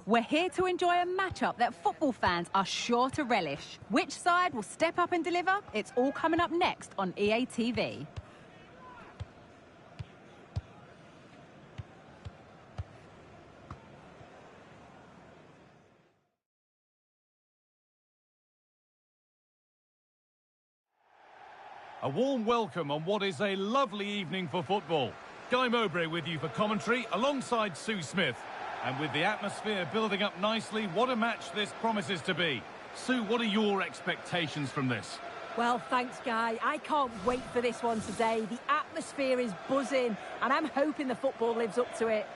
We're here to enjoy a matchup that football fans are sure to relish. Which side will step up and deliver? It's all coming up next on EA TV. A warm welcome on what is a lovely evening for football. Guy Mowbray with you for commentary alongside Sue Smith. And with the atmosphere building up nicely, what a match this promises to be. Sue, what are your expectations from this? Well, thanks, Guy. I can't wait for this one today. The atmosphere is buzzing, and I'm hoping the football lives up to it.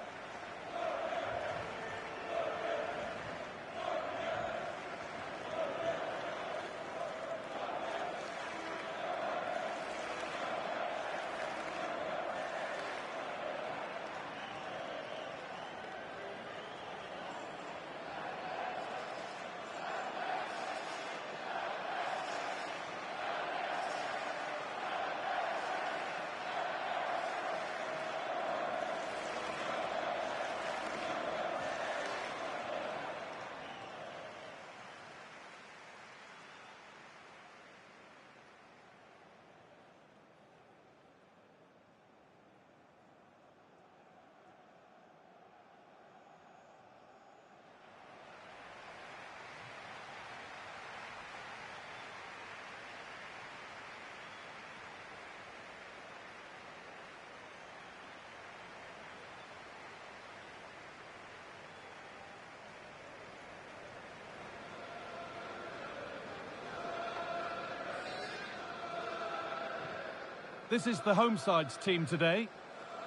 This is the home side's team today.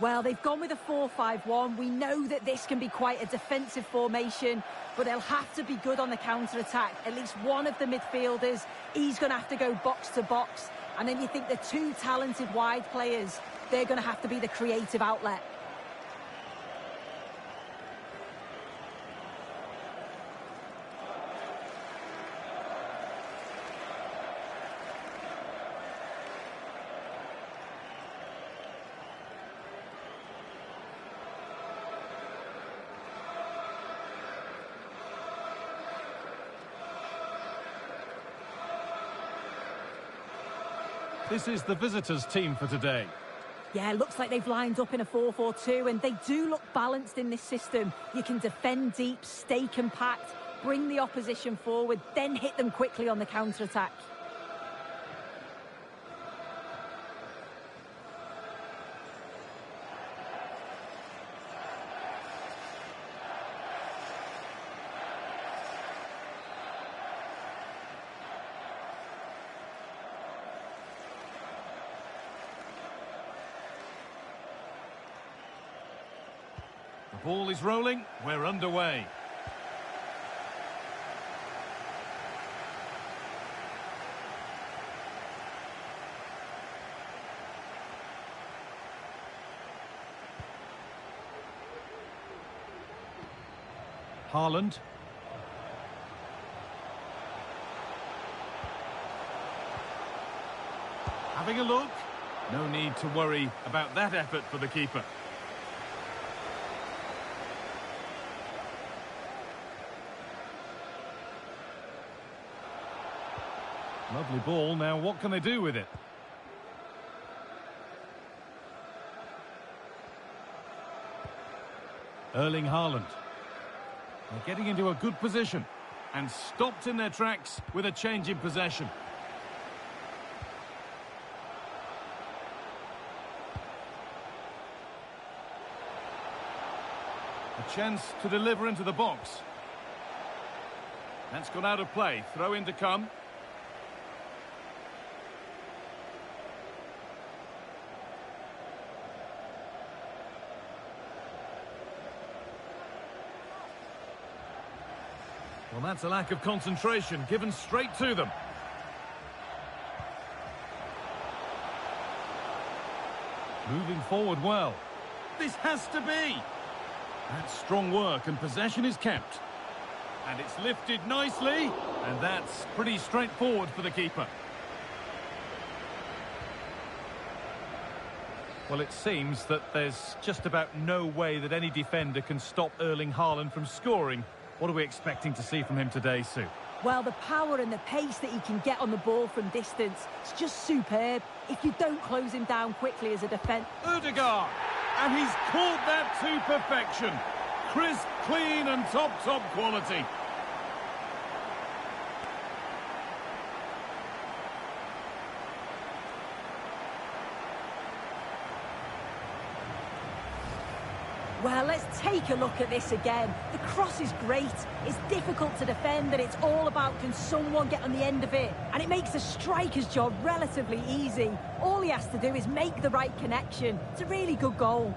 Well, they've gone with a 4-5-1. We know that this can be quite a defensive formation, but they'll have to be good on the counter-attack. At least one of the midfielders, he's going to have to go box to box. And then you think the two talented wide players, they're going to have to be the creative outlet. This is the visitors' team for today. Yeah, looks like they've lined up in a 4-4-2, and they do look balanced in this system. You can defend deep, stay compact, bring the opposition forward, then hit them quickly on the counter-attack. The ball is rolling, we're underway. Haaland. Having a look. No need to worry about that effort for the keeper. Lovely ball. Now, what can they do with it? Erling Haaland. They're getting into a good position and stopped in their tracks with a change in possession. A chance to deliver into the box. That's gone out of play. Throw in to come. Well, that's a lack of concentration given straight to them. Moving forward well. This has to be. That's strong work and possession is kept. And it's lifted nicely. And that's pretty straightforward for the keeper. Well, it seems that there's just about no way that any defender can stop Erling Haaland from scoring. What are we expecting to see from him today, Sue? Well, the power and the pace that he can get on the ball from distance, it's just superb. If you don't close him down quickly as a defence... Ødegaard! And he's caught that to perfection. Crisp, clean and top quality. Well, let's take a look at this again. The cross is great. It's difficult to defend, and it's all about can someone get on the end of it. And it makes the striker's job relatively easy. All he has to do is make the right connection. It's a really good goal.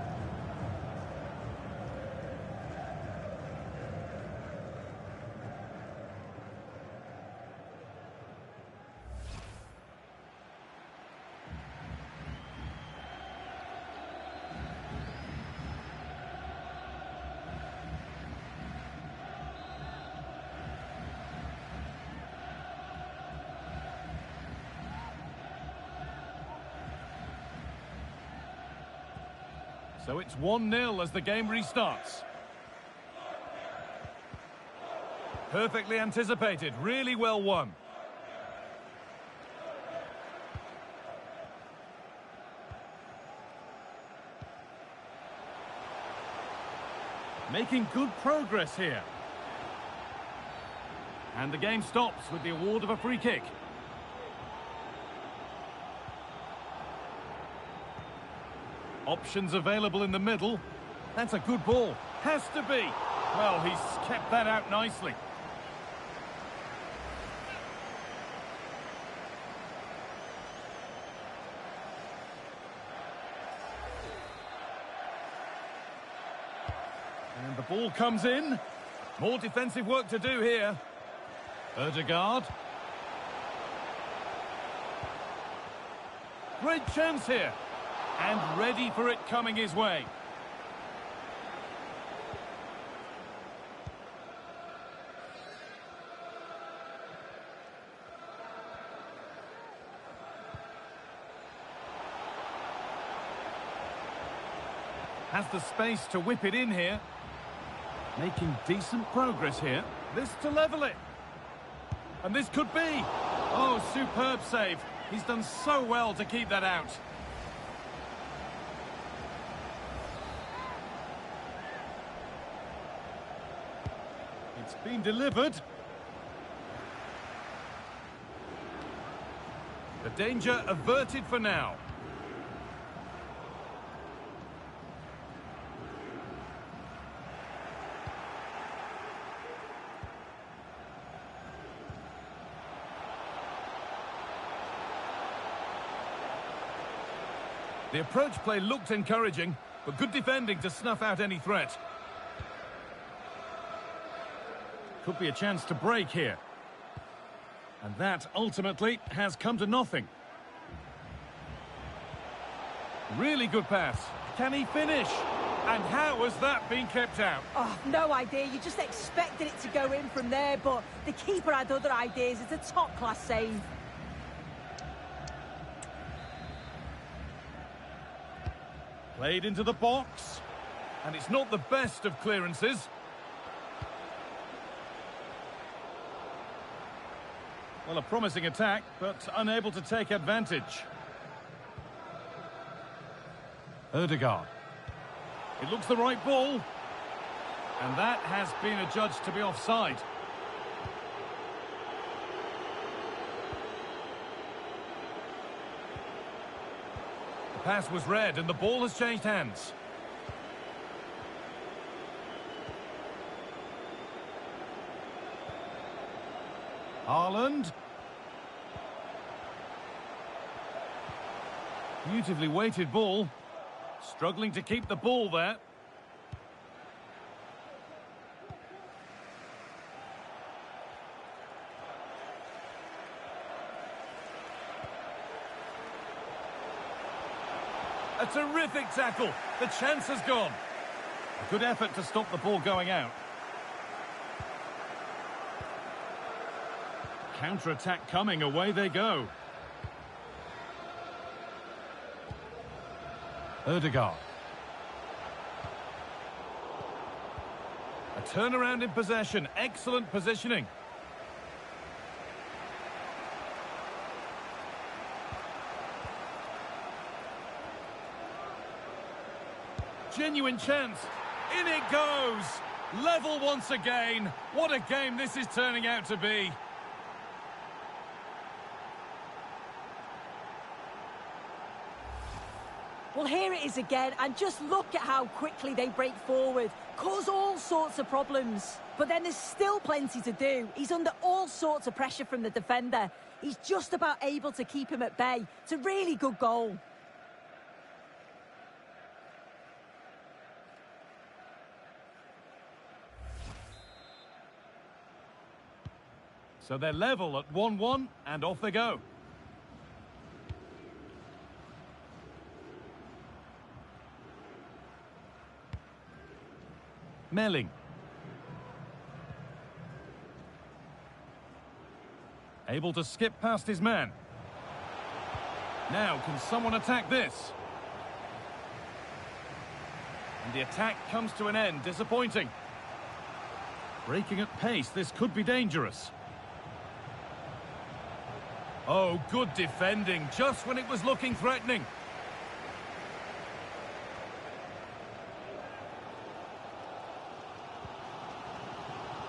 So it's 1-0 as the game restarts. Perfectly anticipated, really well won. Making good progress here. And the game stops with the award of a free kick. Options available in the middle. That's a good ball. Has to be. Well, he's kept that out nicely. And the ball comes in. More defensive work to do here. Ødegaard. Great chance here. And ready for it coming his way. Has the space to whip it in here. Making decent progress here. This to level it. And this could be. Oh, superb save. He's done so well to keep that out. It's been delivered. The danger averted for now. The approach play looked encouraging, but good defending to snuff out any threat. Could be a chance to break here. And that ultimately has come to nothing. Really good pass. Can he finish? And how has that been kept out? Oh, no idea. You just expected it to go in from there, but the keeper had other ideas. It's a top-class save. Played into the box. And it's not the best of clearances. Well, a promising attack, but unable to take advantage. Ødegaard. It looks the right ball. And that has been adjudged to be offside. The pass was read and the ball has changed hands. Haaland. Beautifully weighted ball. Struggling to keep the ball there. A terrific tackle. The chance has gone. A good effort to stop the ball going out. Counter-attack coming, away they go. Ødegaard. A turnaround in possession. Excellent positioning. Genuine chance. In it goes. Level once again. What a game this is turning out to be. Well, here it is again, and just look at how quickly they break forward. Cause all sorts of problems. But then there's still plenty to do. He's under all sorts of pressure from the defender. He's just about able to keep him at bay. It's a really good goal. So they're level at 1-1, and off they go. Melling. Able to skip past his man. Now, can someone attack this? And the attack comes to an end. Disappointing. Breaking at pace, this could be dangerous. Oh, good defending, just when it was looking threatening.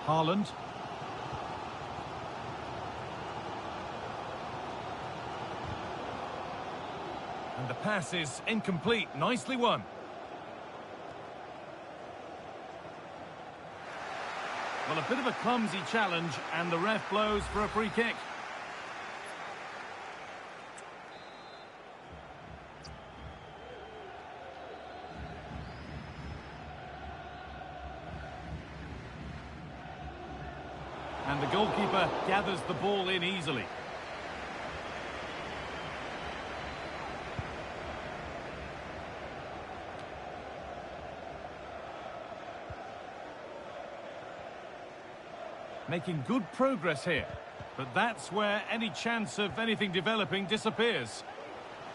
Haaland. And the pass is incomplete. Nicely won. Well, a bit of a clumsy challenge, and the ref blows for a free kick. And the goalkeeper gathers the ball in easily. Making good progress here. But that's where any chance of anything developing disappears.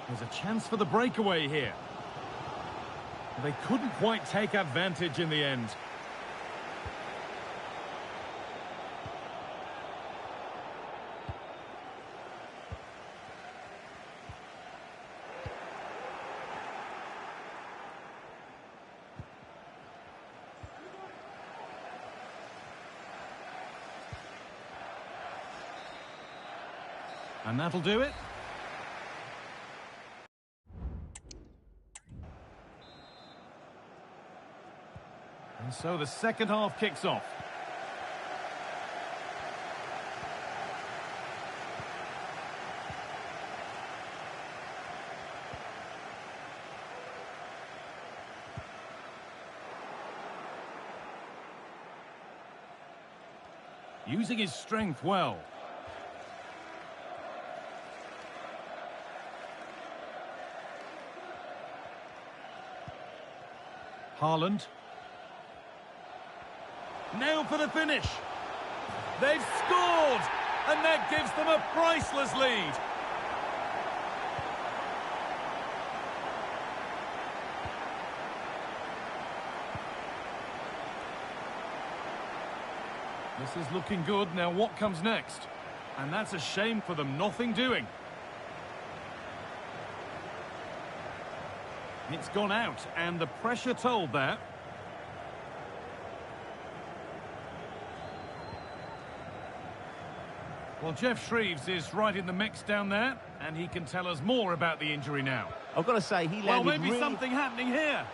There's a chance for the breakaway here. They couldn't quite take advantage in the end. And that'll do it. And so the second half kicks off. Using his strength well. Haaland. Now for the finish. They've scored! And that gives them a priceless lead. This is looking good. Now what comes next? And that's a shame for them. Nothing doing. It's gone out, and the pressure told that. Well, Geoff Shreeves is right in the mix down there, and he can tell us more about the injury now. I've got to say, he landed well, maybe really... something happening here.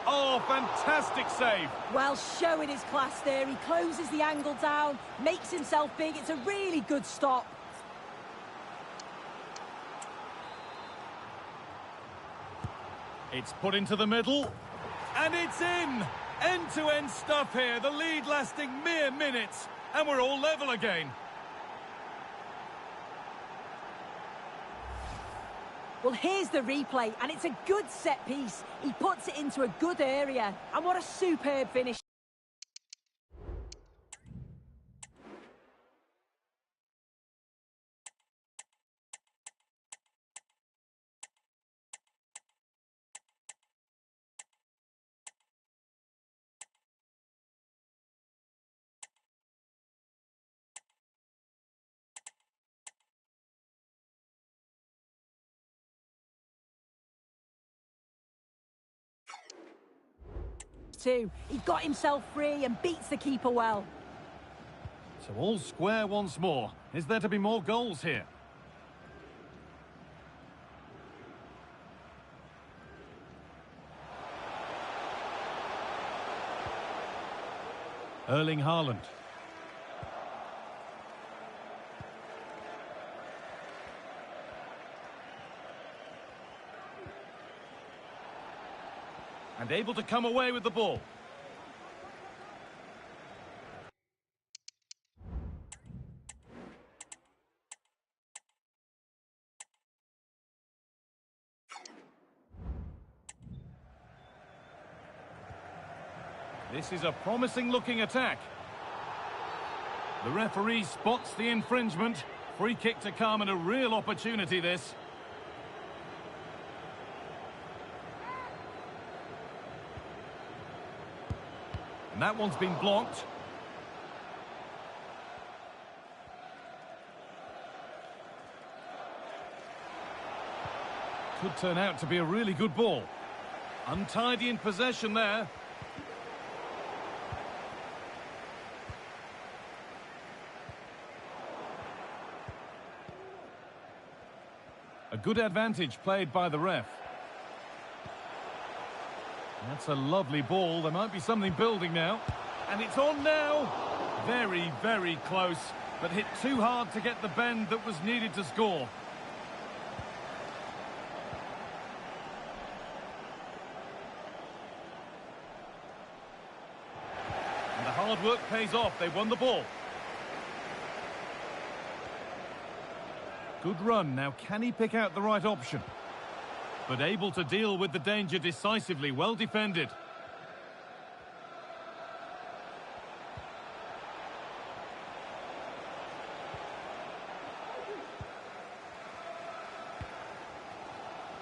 Oh, fantastic save. Well, showing his class there. He closes the angle down, makes himself big. It's a really good stop. It's put into the middle, and it's in! End-to-end stuff here, the lead lasting mere minutes, and we're all level again. Well, here's the replay, and it's a good set piece. He puts it into a good area, and what a superb finish. too. He got himself free and beats the keeper well. So all square once more. Is there to be more goals here? Erling Haaland. And able to come away with the ball. This is a promising looking attack. The referee spots the infringement. Free kick to come and a real opportunity this. And that one's been blocked. Could turn out to be a really good ball. Untidy in possession there. A good advantage played by the ref. That's a lovely ball. There might be something building now. And it's on now. Very, very close. But hit too hard to get the bend that was needed to score. And the hard work pays off. They won the ball. Good run. Now, can he pick out the right option? But able to deal with the danger decisively. Well defended.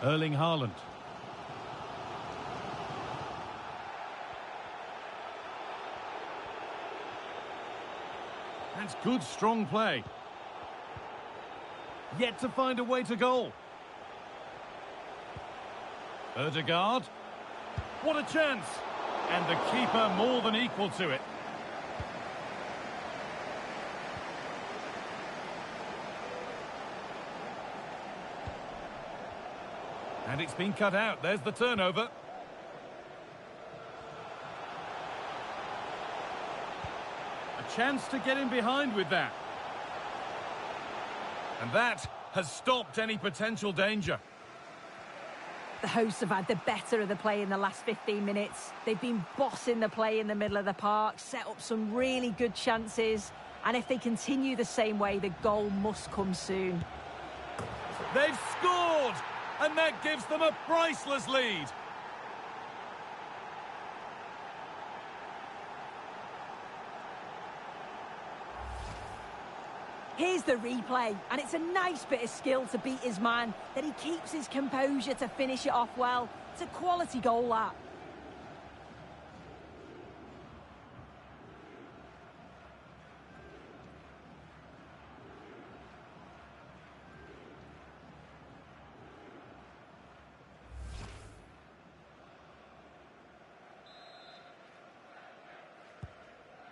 Erling Haaland. That's good, strong play. Yet to find a way to goal. Ødegaard. What a chance! And the keeper more than equal to it. And it's been cut out. There's the turnover. A chance to get in behind with that. And that has stopped any potential danger. The hosts have had the better of the play in the last 15 minutes. They've been bossing the play in the middle of the park, set up some really good chances. And if they continue the same way, the goal must come soon. They've scored! And that gives them a priceless lead. Here's the replay, and it's a nice bit of skill to beat his man, that he keeps his composure to finish it off well. It's a quality goal, that.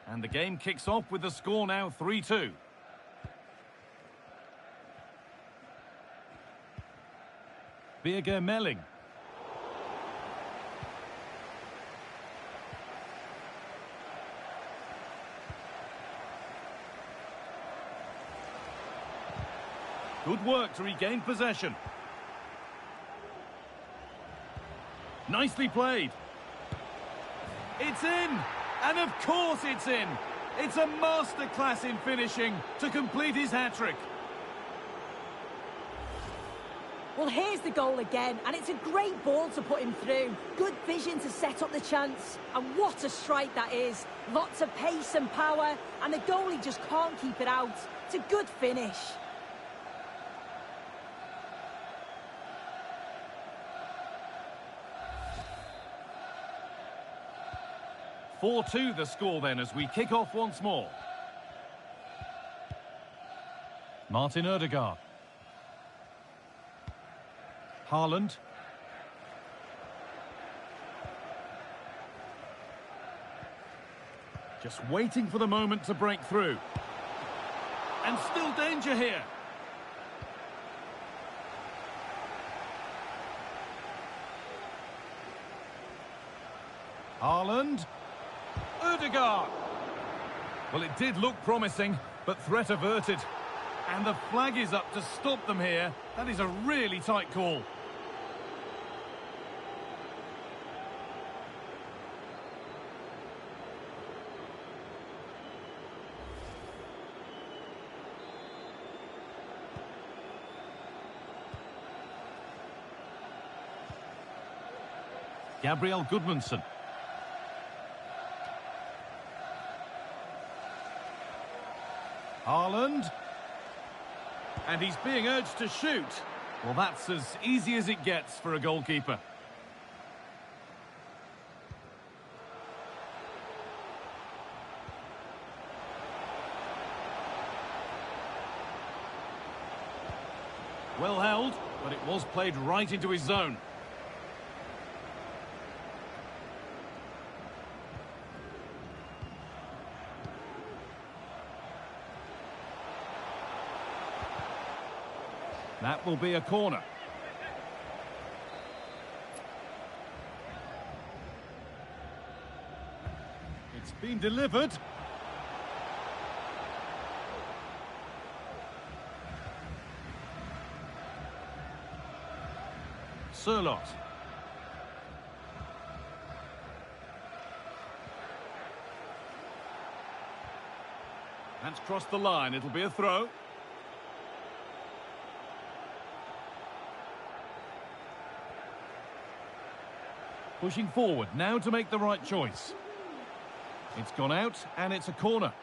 And the game kicks off with the score now 3-2. Birger Meling. Good work to regain possession. Nicely played. It's in! And of course it's in! It's a masterclass in finishing to complete his hat-trick. Well, here's the goal again, and it's a great ball to put him through. Good vision to set up the chance, and what a strike that is. Lots of pace and power, and the goalie just can't keep it out. It's a good finish. (4-2) the score then as we kick off once more. Martin Ødegaard. Haaland. Just waiting for the moment to break through. And still danger here. Haaland. Ødegaard. Well, it did look promising, but threat averted. And the flag is up to stop them here. That is a really tight call. Gabriel Goodmanson. Haaland. And he's being urged to shoot. Well, that's as easy as it gets for a goalkeeper. Well held, but it was played right into his zone. That will be a corner. It's been delivered. Sørloth. That's crossed the line. It'll be a throw. Pushing forward now to make the right choice. It's gone out and it's a corner.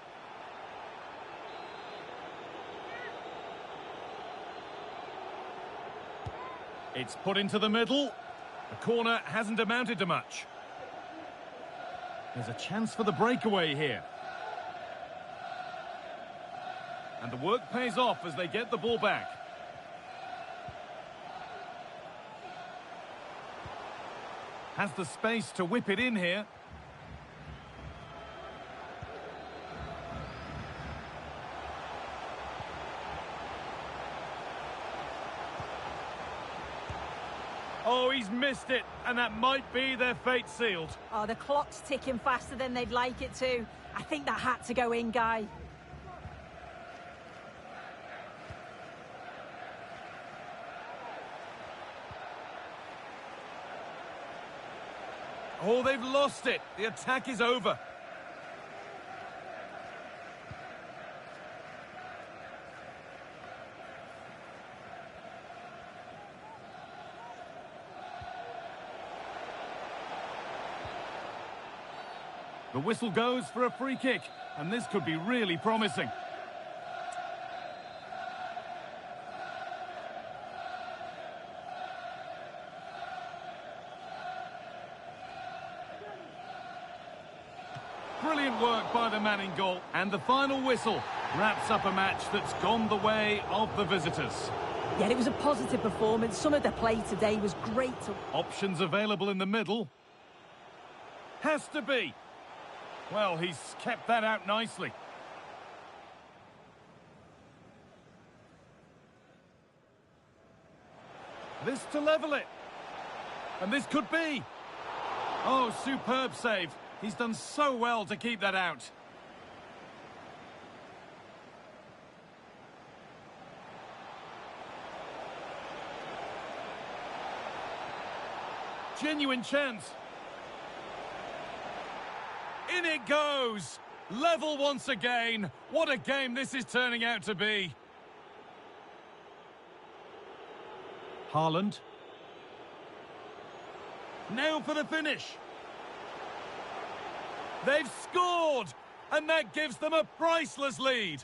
It's put into the middle. The corner hasn't amounted to much. There's a chance for the breakaway here. And the work pays off as they get the ball back. Has the space to whip it in here. Oh, he's missed it, and that might be their fate sealed. Oh, the clock's ticking faster than they'd like it to. I think that had to go in, Guy. Oh, they've lost it. The attack is over. The whistle goes for a free kick, and this could be really promising. Brilliant work by the man in goal. And the final whistle wraps up a match that's gone the way of the visitors. Yeah, it was a positive performance. Some of the play today was great. Options available in the middle. Has to be. Well, he's kept that out nicely. This to level it. And this could be. Oh, superb save. He's done so well to keep that out. Genuine chance. In it goes. Level once again. What a game this is turning out to be. Haaland. Now for the finish. They've scored, and that gives them a priceless lead.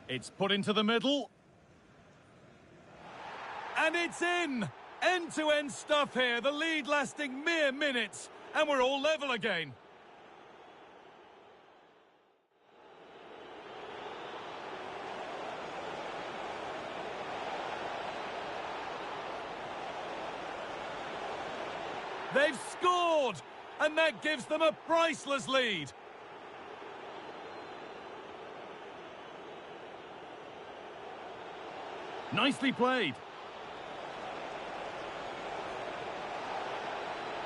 It's put into the middle. And it's in! End-to-end stuff here, the lead lasting mere minutes, and we're all level again. They've scored! And that gives them a priceless lead. Nicely played.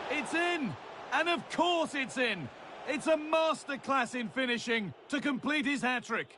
It's in! And of course it's in! It's a masterclass in finishing to complete his hat-trick.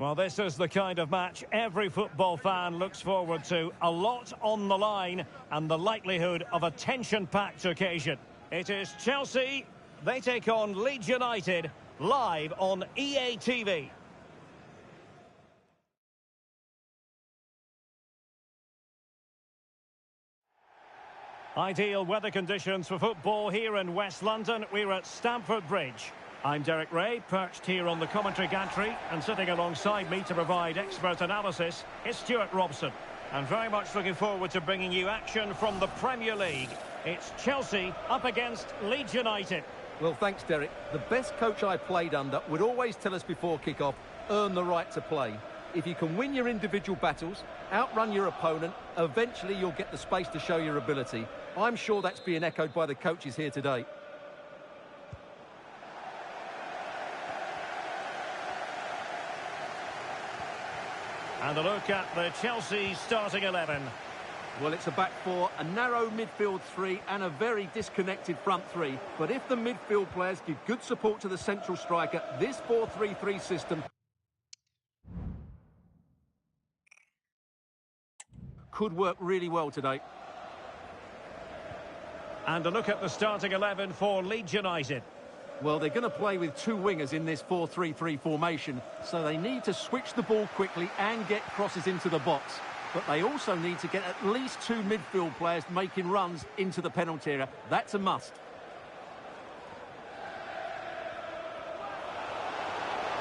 Well, this is the kind of match every football fan looks forward to. A lot on the line and the likelihood of a tension-packed occasion. It is Chelsea. They take on Leeds United live on EA TV. Ideal weather conditions for football here in West London. We're at Stamford Bridge. I'm Derek Ray, perched here on the commentary gantry, and sitting alongside me to provide expert analysis is Stuart Robson. And very much looking forward to bringing you action from the Premier League. It's Chelsea up against Leeds United. Well, thanks, Derek. The best coach I played under would always tell us before kick-off, earn the right to play. If you can win your individual battles, outrun your opponent, eventually you'll get the space to show your ability. I'm sure that's being echoed by the coaches here today. And a look at the Chelsea starting 11. Well, it's a back four, a narrow midfield three and a very disconnected front three. But if the midfield players give good support to the central striker, this 4-3-3 system could work really well today. And a look at the starting 11 for Leeds United. Well, they're going to play with two wingers in this 4-3-3 formation, so they need to switch the ball quickly and get crosses into the box. But they also need to get at least two midfield players making runs into the penalty area. That's a must.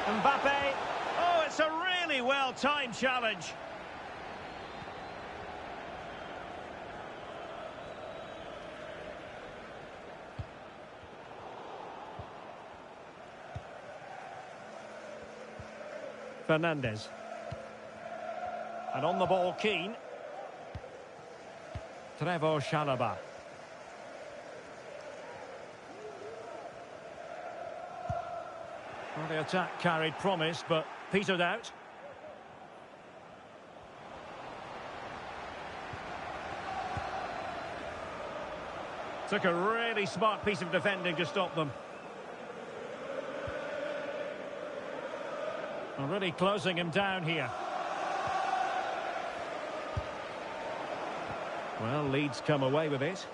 Mbappe. Oh, it's a really well-timed challenge. Fernandes. And on the ball, Keane. Trevoh Chalobah. Well, the attack carried promise, but petered out. Took a really smart piece of defending to stop them. Really closing him down here. Well, Leeds come away with it.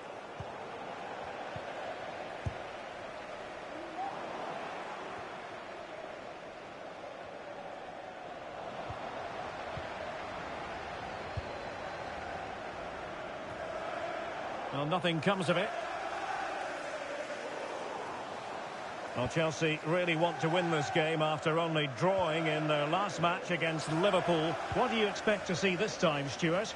Well, nothing comes of it. Well, Chelsea really want to win this game after only drawing in their last match against Liverpool. What do you expect to see this time, Stuart?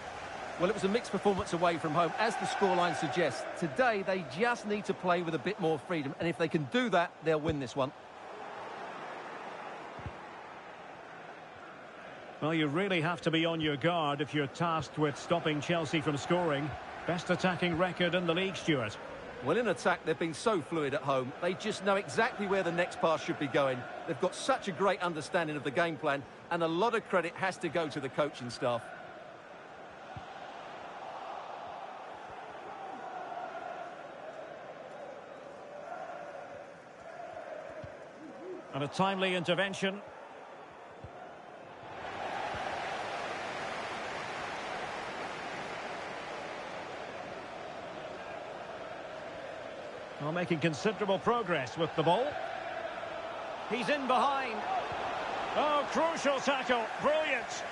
Well, it was a mixed performance away from home, as the scoreline suggests. Today, they just need to play with a bit more freedom, and if they can do that, they'll win this one. Well, you really have to be on your guard if you're tasked with stopping Chelsea from scoring. Best attacking record in the league, Stuart. Well, in attack, they've been so fluid at home. They just know exactly where the next pass should be going. They've got such a great understanding of the game plan, and a lot of credit has to go to the coaching staff. And a timely intervention. Well, making considerable progress with the ball. He's in behind. Oh, crucial tackle. Brilliant.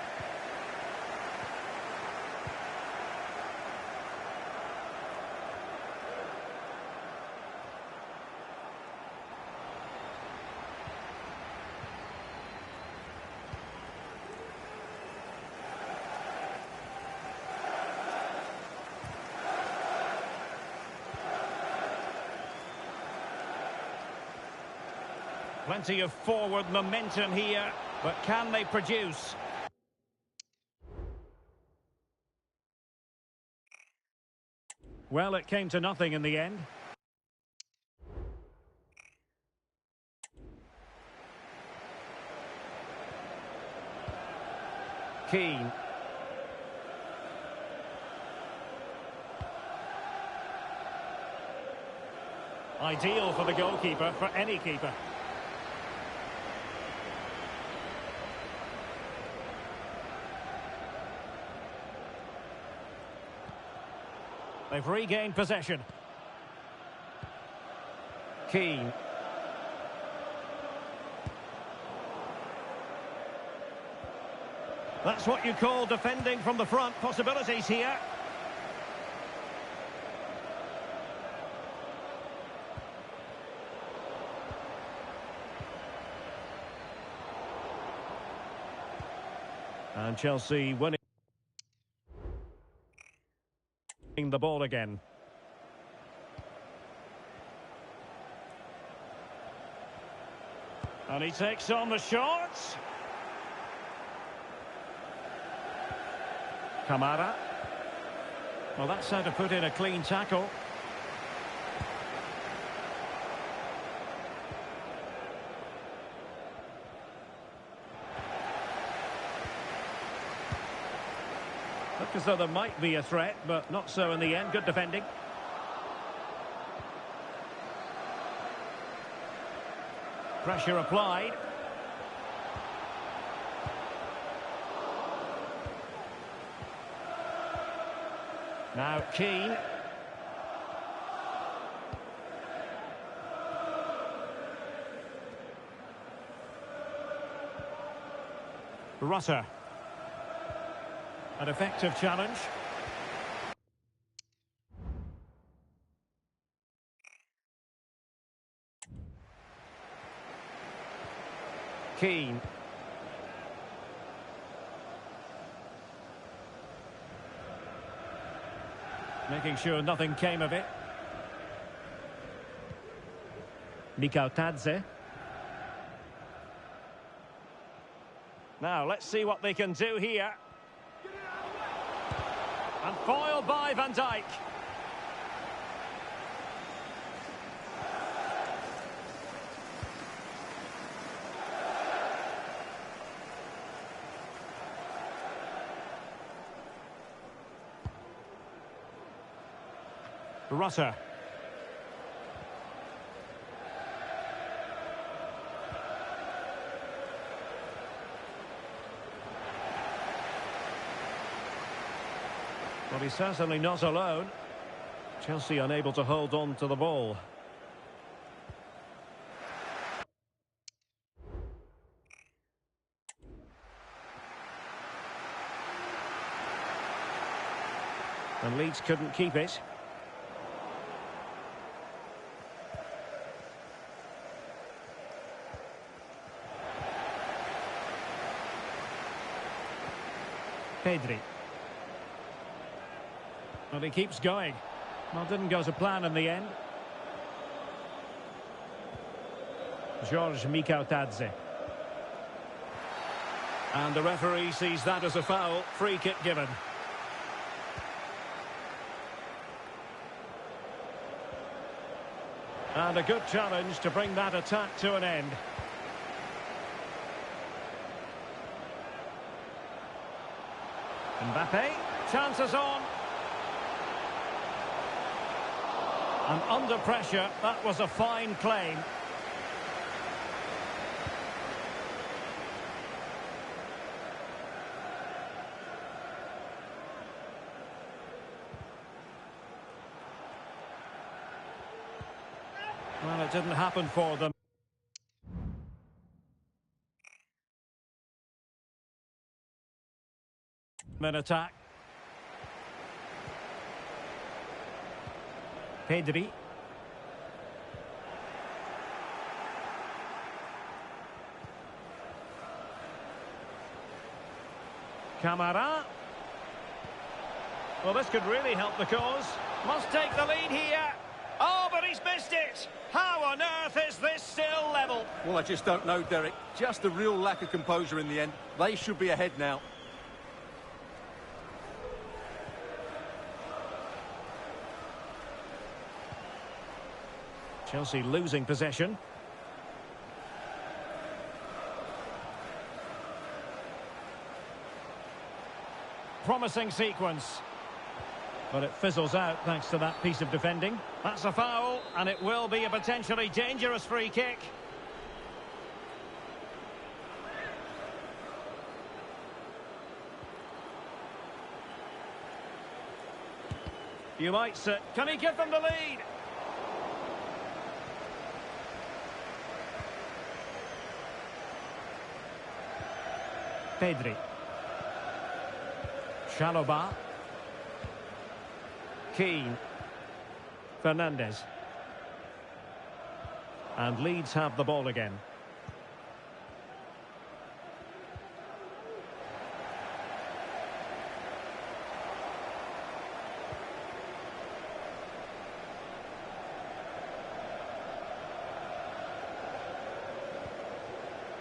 Plenty of forward momentum here, but can they produce? Well, it came to nothing in the end. Keane. Ideal for the goalkeeper, for any keeper. They've regained possession. Keane. That's what you call defending from the front. Possibilities here. And Chelsea winning the ball again. And he takes on the shots. Kamara. Well, that's how to put in a clean tackle. Look as though there might be a threat, but not so in the end. Good defending. Pressure applied. Now Keane. Rutter. An effective challenge. Keane. Making sure nothing came of it. Mikautadze. Now, let's see what they can do here. And foiled by Van Dijk. Rutter. Well, he's certainly not alone. Chelsea unable to hold on to the ball. And Leeds couldn't keep it. Pedri. Well, he keeps going. Well, didn't go to plan in the end. George Mikautadze. And the referee sees that as a foul. Free kick given. And a good challenge to bring that attack to an end. Mbappe, chances on. And under pressure, that was a fine claim. Well, it didn't happen for them. An attack. Pedri. Kamara. Well, this could really help the cause. Must take the lead here. Oh, but he's missed it. How on earth is this still level? Well, I just don't know, Derek. Just a real lack of composure in the end. They should be ahead now. Chelsea losing possession. Promising sequence. But it fizzles out thanks to that piece of defending. That's a foul, and it will be a potentially dangerous free kick. You might say, can he give them the lead? Pedri. Chalobah. Keane. Fernandes. And Leeds have the ball again.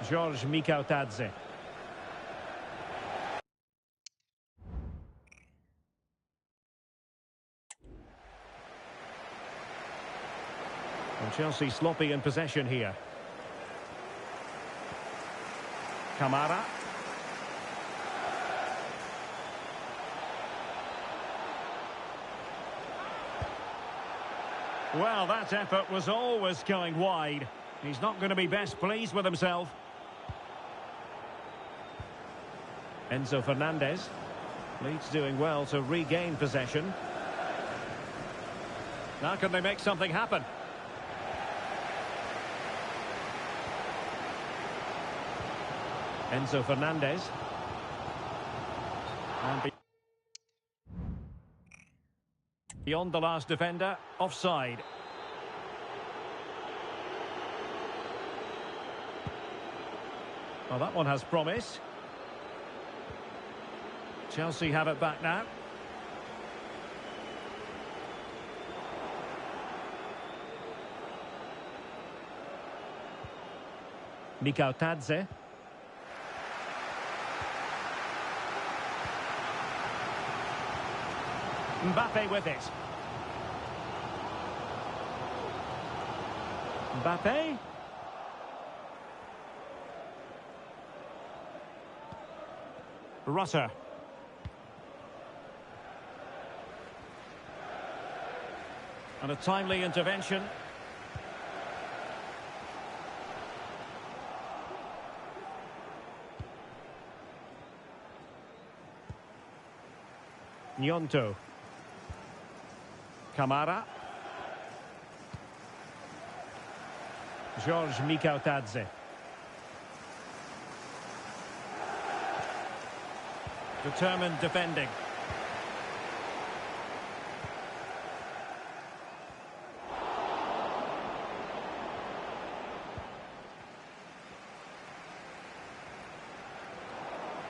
George Mikautadze. And Chelsea sloppy in possession here. Kamara. Well, that effort was always going wide. He's not going to be best pleased with himself. Enzo Fernandez. Leeds doing well to regain possession. Now can they make something happen? Enzo Fernandez. And beyond the last defender, offside. Well, that one has promise. Chelsea have it back now. Mikautadze. Mbappe with it. Mbappe. Rutter. And a timely intervention. Gnonto. Kamara. George Mikautadze. Determined defending.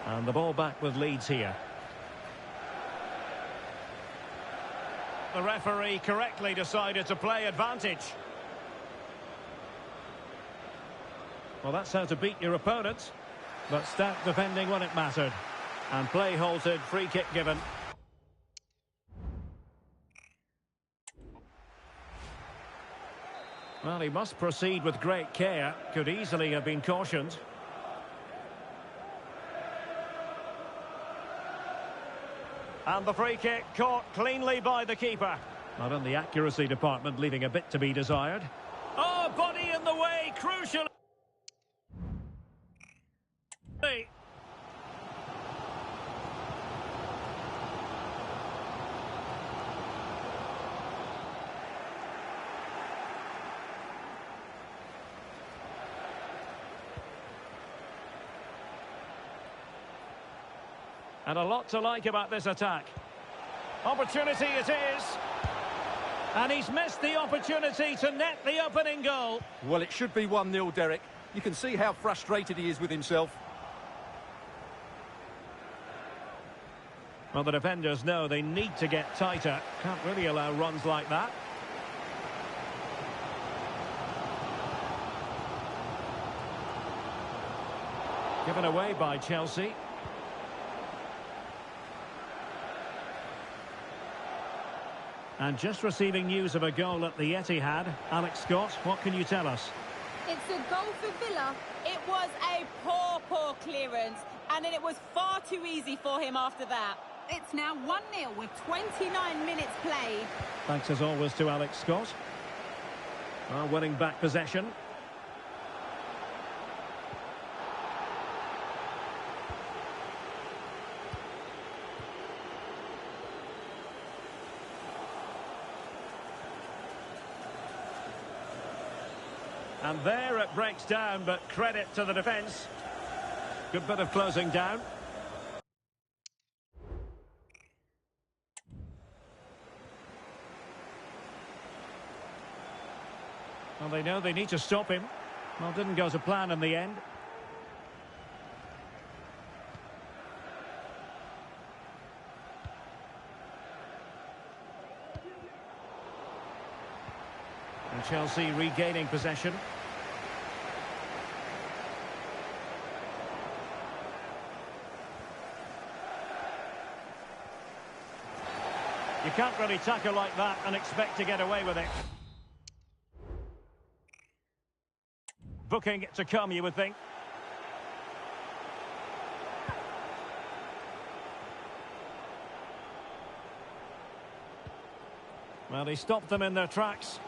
And the ball back with Leeds here. The referee correctly decided to play advantage. Well, that's how to beat your opponent. But stout defending when it mattered. And play halted, free kick given. Well, he must proceed with great care. Could easily have been cautioned. And the free kick caught cleanly by the keeper. Not in the accuracy department, leaving a bit to be desired. Oh, body in the way, crucial. And a lot to like about this attack. Opportunity it is. And he's missed the opportunity to net the opening goal. Well, it should be 1-0, Derek. You can see how frustrated he is with himself. Well, the defenders know they need to get tighter. Can't really allow runs like that. Given away by Chelsea. And just receiving news of a goal at the Etihad. Alex Scott, what can you tell us? It's a goal for Villa. It was a poor clearance, and then it was far too easy for him after that. It's now 1-0 with 29 minutes played. Thanks as always to Alex Scott. Well, winning back possession. And there it breaks down, but credit to the defence. Good bit of closing down. Well, they know they need to stop him. Well, didn't go to plan in the end. And Chelsea regaining possession. You can't really tackle like that and expect to get away with it. Booking to come, you would think. Well, he stopped them in their tracks.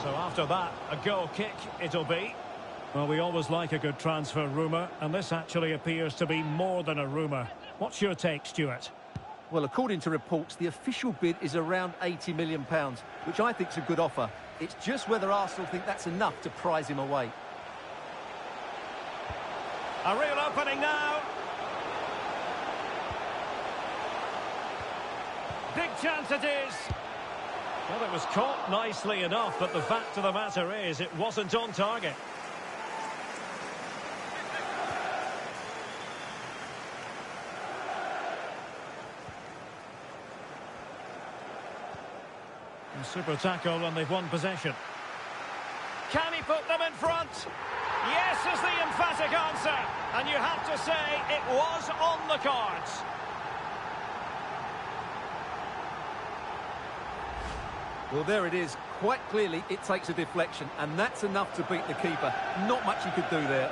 So after that, a goal kick it'll be. Well, we always like a good transfer rumour, and this actually appears to be more than a rumour. What's your take, Stuart? Well, according to reports, the official bid is around £80 million, which I think is a good offer. It's just whether Arsenal think that's enough to prize him away. A real opening now. Big chance it is. Well, it was caught nicely enough, but the fact of the matter is it wasn't on target. And super tackle, and they've won possession. Can he put them in front? Yes is the emphatic answer. And you have to say it was on the cards. Well, there it is. Quite clearly, it takes a deflection, and that's enough to beat the keeper. Not much he could do there.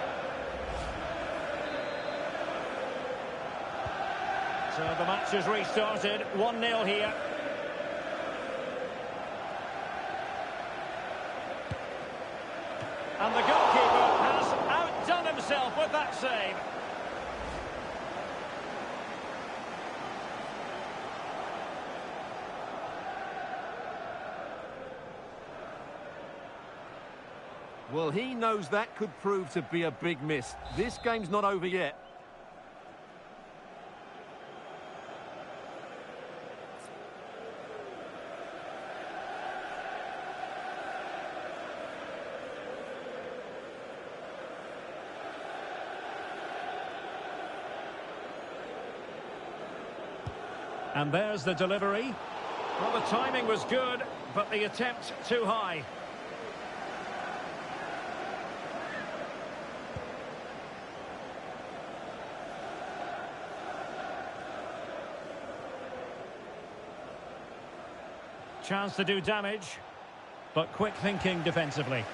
So the match has restarted. 1-0 here. And the goalkeeper has outdone himself with that save. Well, he knows that could prove to be a big miss. This game's not over yet. And there's the delivery. Well, the timing was good, but the attempt too high. Chance to do damage, but quick thinking defensively.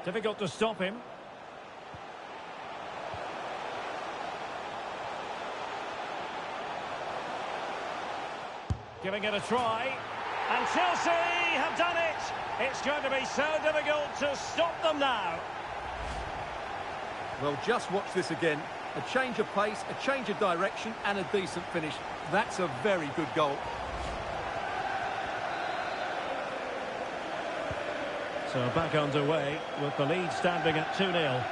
Difficult to stop him. Giving it a try. And Chelsea have done it. It's going to be so difficult to stop them now. Well, just watch this again. A change of pace, a change of direction, and a decent finish. That's a very good goal. So back underway with the lead standing at 2-0.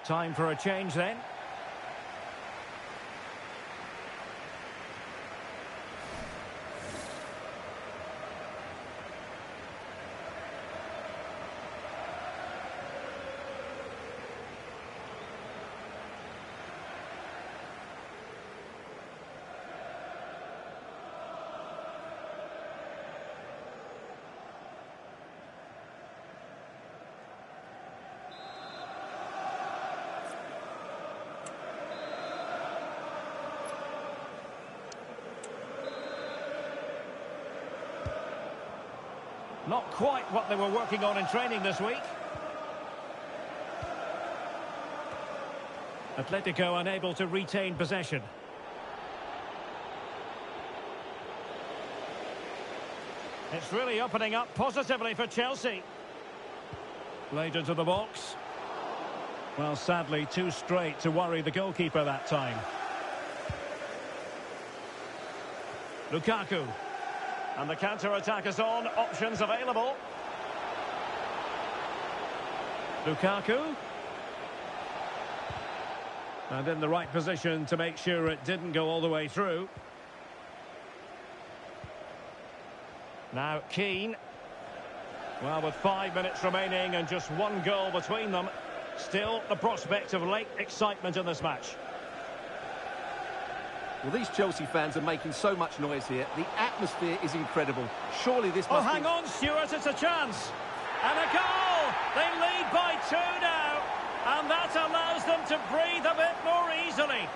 Time for a change then. Not quite what they were working on in training this week. Atletico unable to retain possession. It's really opening up positively for Chelsea. Played into the box. Well, sadly, too straight to worry the goalkeeper that time. Lukaku. And the counter-attack is on. Options available. Lukaku. And in the right position to make sure it didn't go all the way through. Now Keane. Well, with 5 minutes remaining and just one goal between them, still the prospect of late excitement in this match. Well, these Chelsea fans are making so much noise here. The atmosphere is incredible. Surely this must be... hang on, Stuart, it's a chance. And a goal! They lead by 2 now. And that allows them to breathe a bit more easily.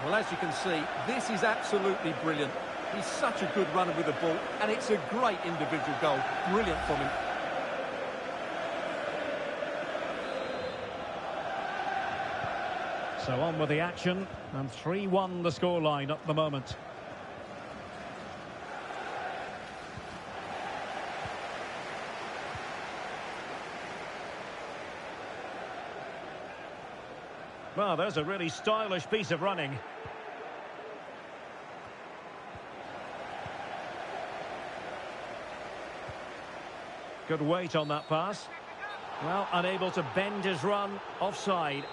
Well, as you can see, this is absolutely brilliant. He's such a good runner with the ball, and it's a great individual goal. Brilliant from him. So on with the action, and 3-1 the scoreline at the moment. Well, there's a really stylish piece of running. Good weight on that pass. Well, unable to bend his run, offside.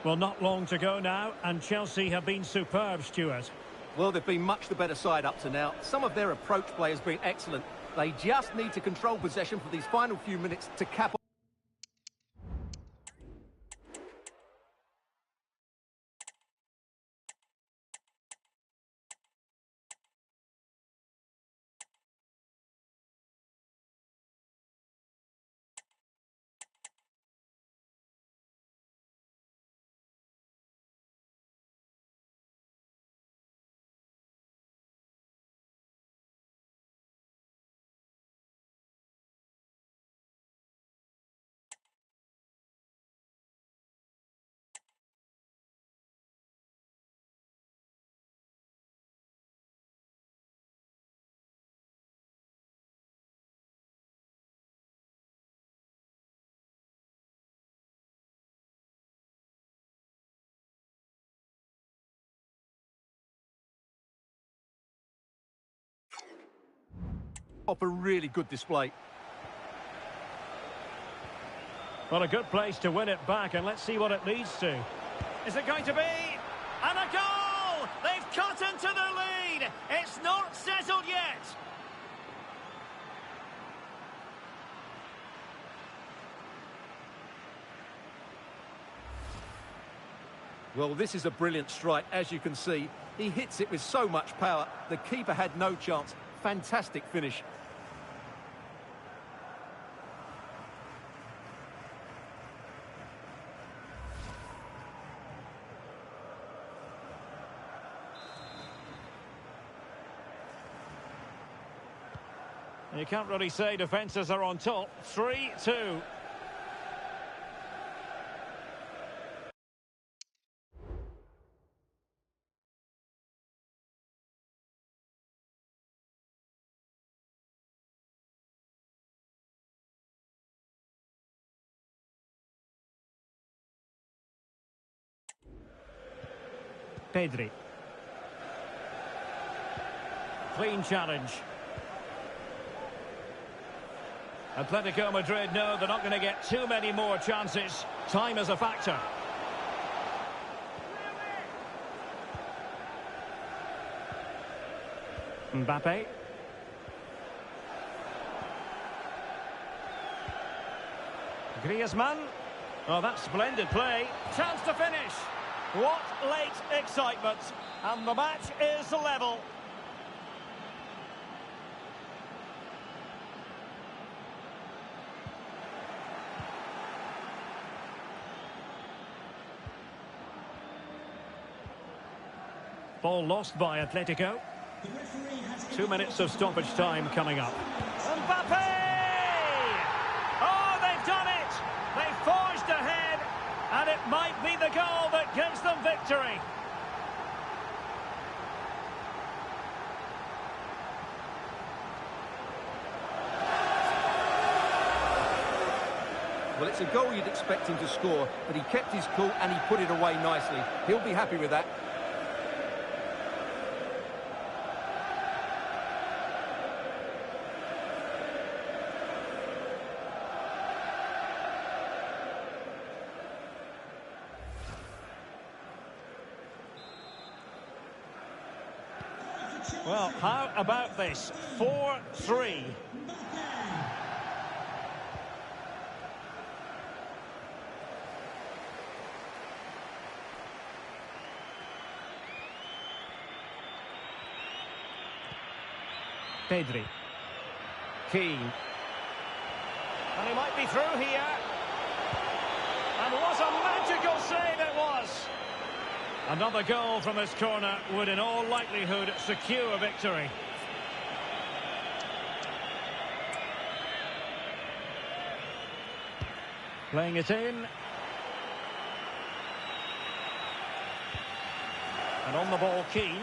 Well, not long to go now, and Chelsea have been superb, Stuart. Well, they've been much the better side up to now. Some of their approach play has been excellent. They just need to control possession for these final few minutes to cap off. Off a really good display. Well, a good place to win it back, and let's see what it leads to. Is it going to be? And a goal! They've cut into the lead! It's not settled yet! Well, this is a brilliant strike, as you can see. He hits it with so much power. The keeper had no chance. Fantastic finish. You can't really say defences are on top. 3-2. Pedri. Clean challenge. Atletico Madrid know they're not going to get too many more chances. Time is a factor. Mbappe. Griezmann. Oh, that's splendid play. Chance to finish. What late excitement. And the match is level. Ball lost by Atletico. 2 minutes of stoppage time coming up. Mbappe! Oh, they've done it! They forged ahead, and it might be the goal that gives them victory. Well, it's a goal you'd expect him to score, but he kept his cool and he put it away nicely. He'll be happy with that. Well, how about this? 4-3. Pedri. Keane. And he might be through here. And what a magical save it was! Another goal from this corner would in all likelihood secure victory. Playing it in. And on the ball, Keane.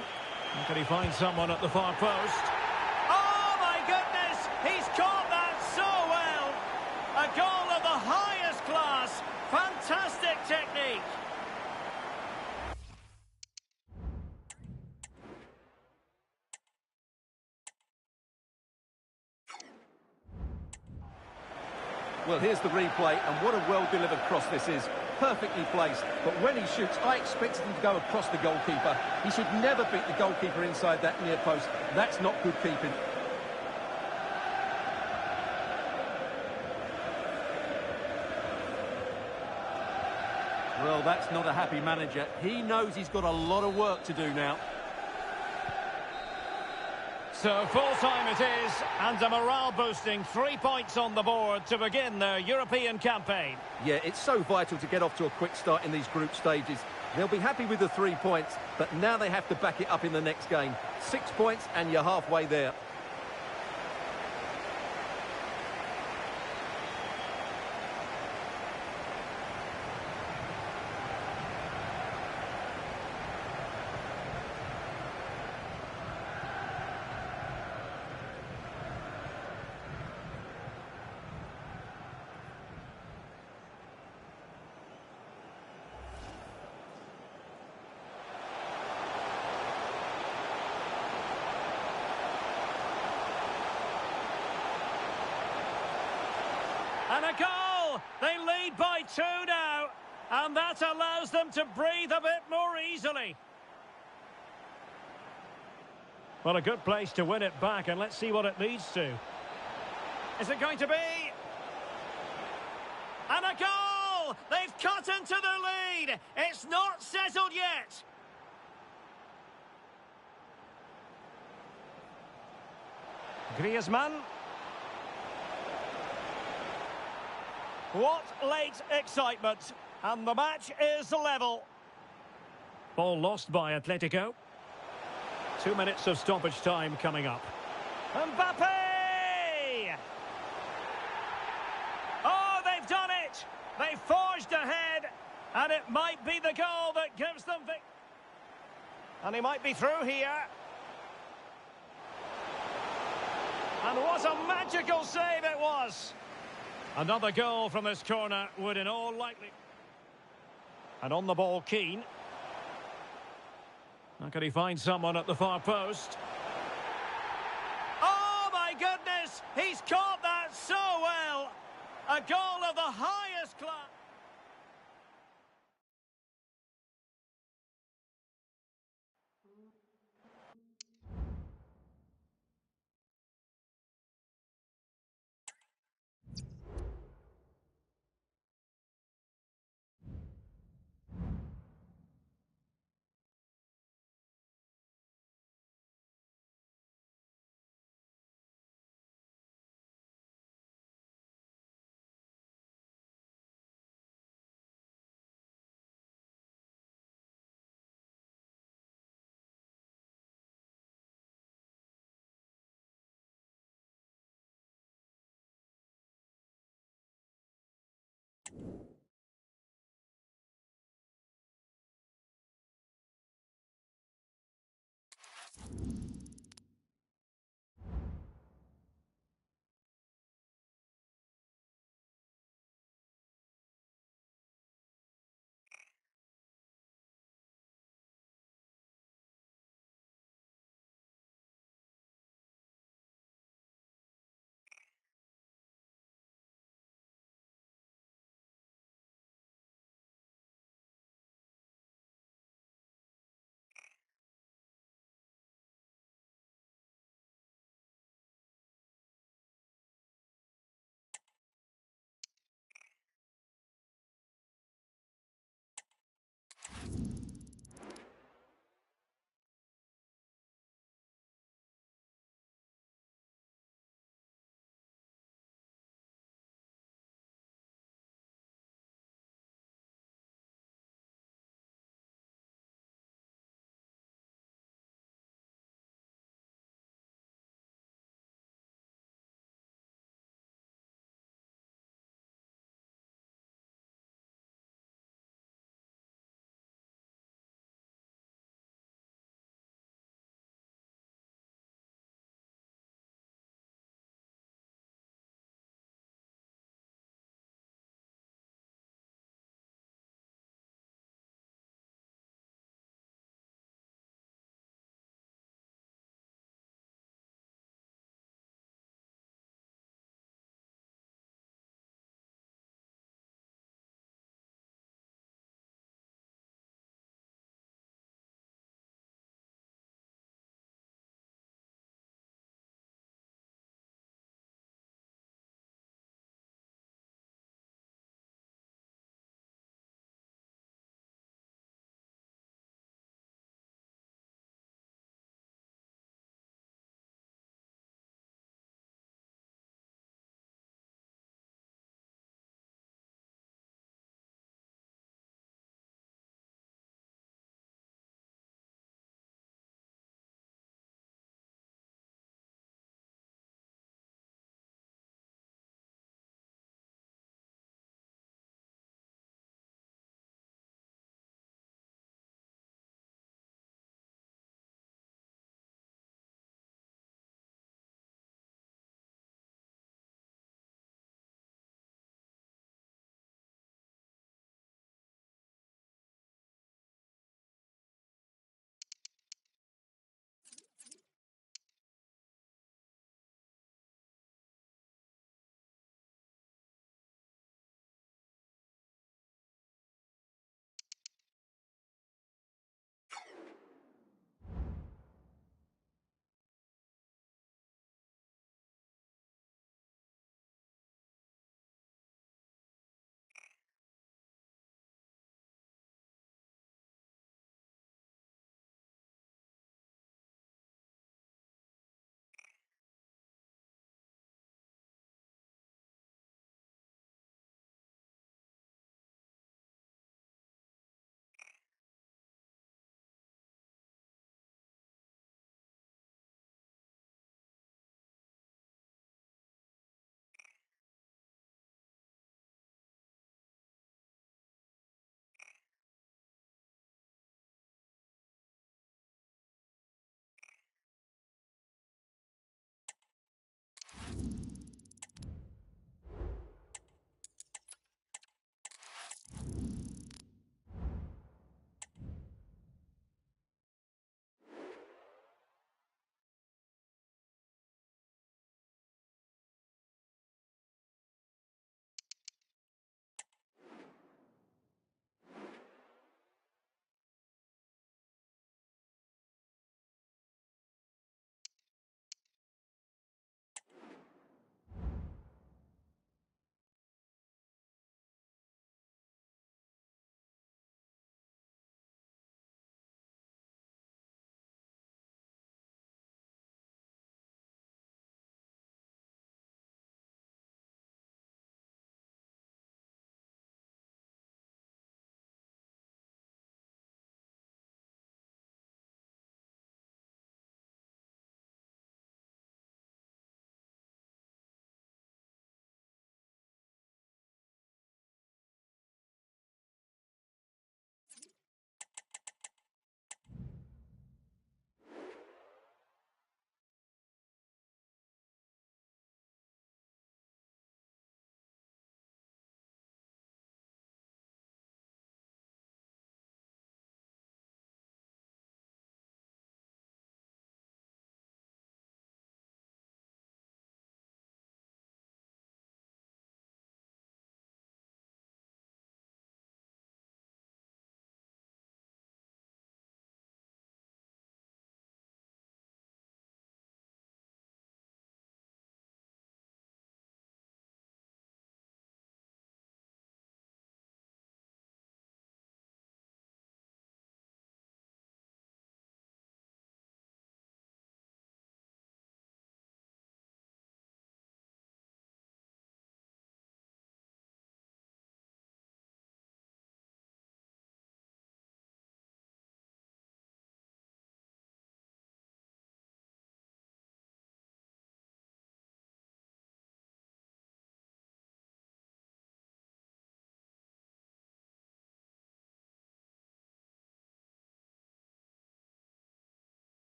Can he find someone at the far post? Oh my goodness! He's caught that so well! A goal of the highest class. Fantastic technique. Well, here's the replay, and what a well-delivered cross this is. Perfectly placed, but when he shoots, I expected him to go across the goalkeeper. He should never beat the goalkeeper inside that near post. That's not good keeping. Well, that's not a happy manager. He knows he's got a lot of work to do now. So full-time it is, and a morale-boosting 3 points on the board to begin their European campaign. Yeah, it's so vital to get off to a quick start in these group stages. They'll be happy with the 3 points, but now they have to back it up in the next game. 6 points and you're halfway there. And a goal! They lead by 2 now, and that allows them to breathe a bit more easily. Well, a good place to win it back, and let's see what it leads to. Is it going to be? And a goal! They've cut into the lead! It's not settled yet! Griezmann. What late excitement, and the match is level. Ball lost by Atletico. 2 minutes of stoppage time coming up. Mbappe! Oh, they've done it! They forged ahead, and it might be the goal that gives them victory. And he might be through here. And what a magical save it was! Another goal from this corner would in all likelihood. And on the ball, Keane. Now can he find someone at the far post? Oh my goodness! He's caught that so well! A goal of the highest class!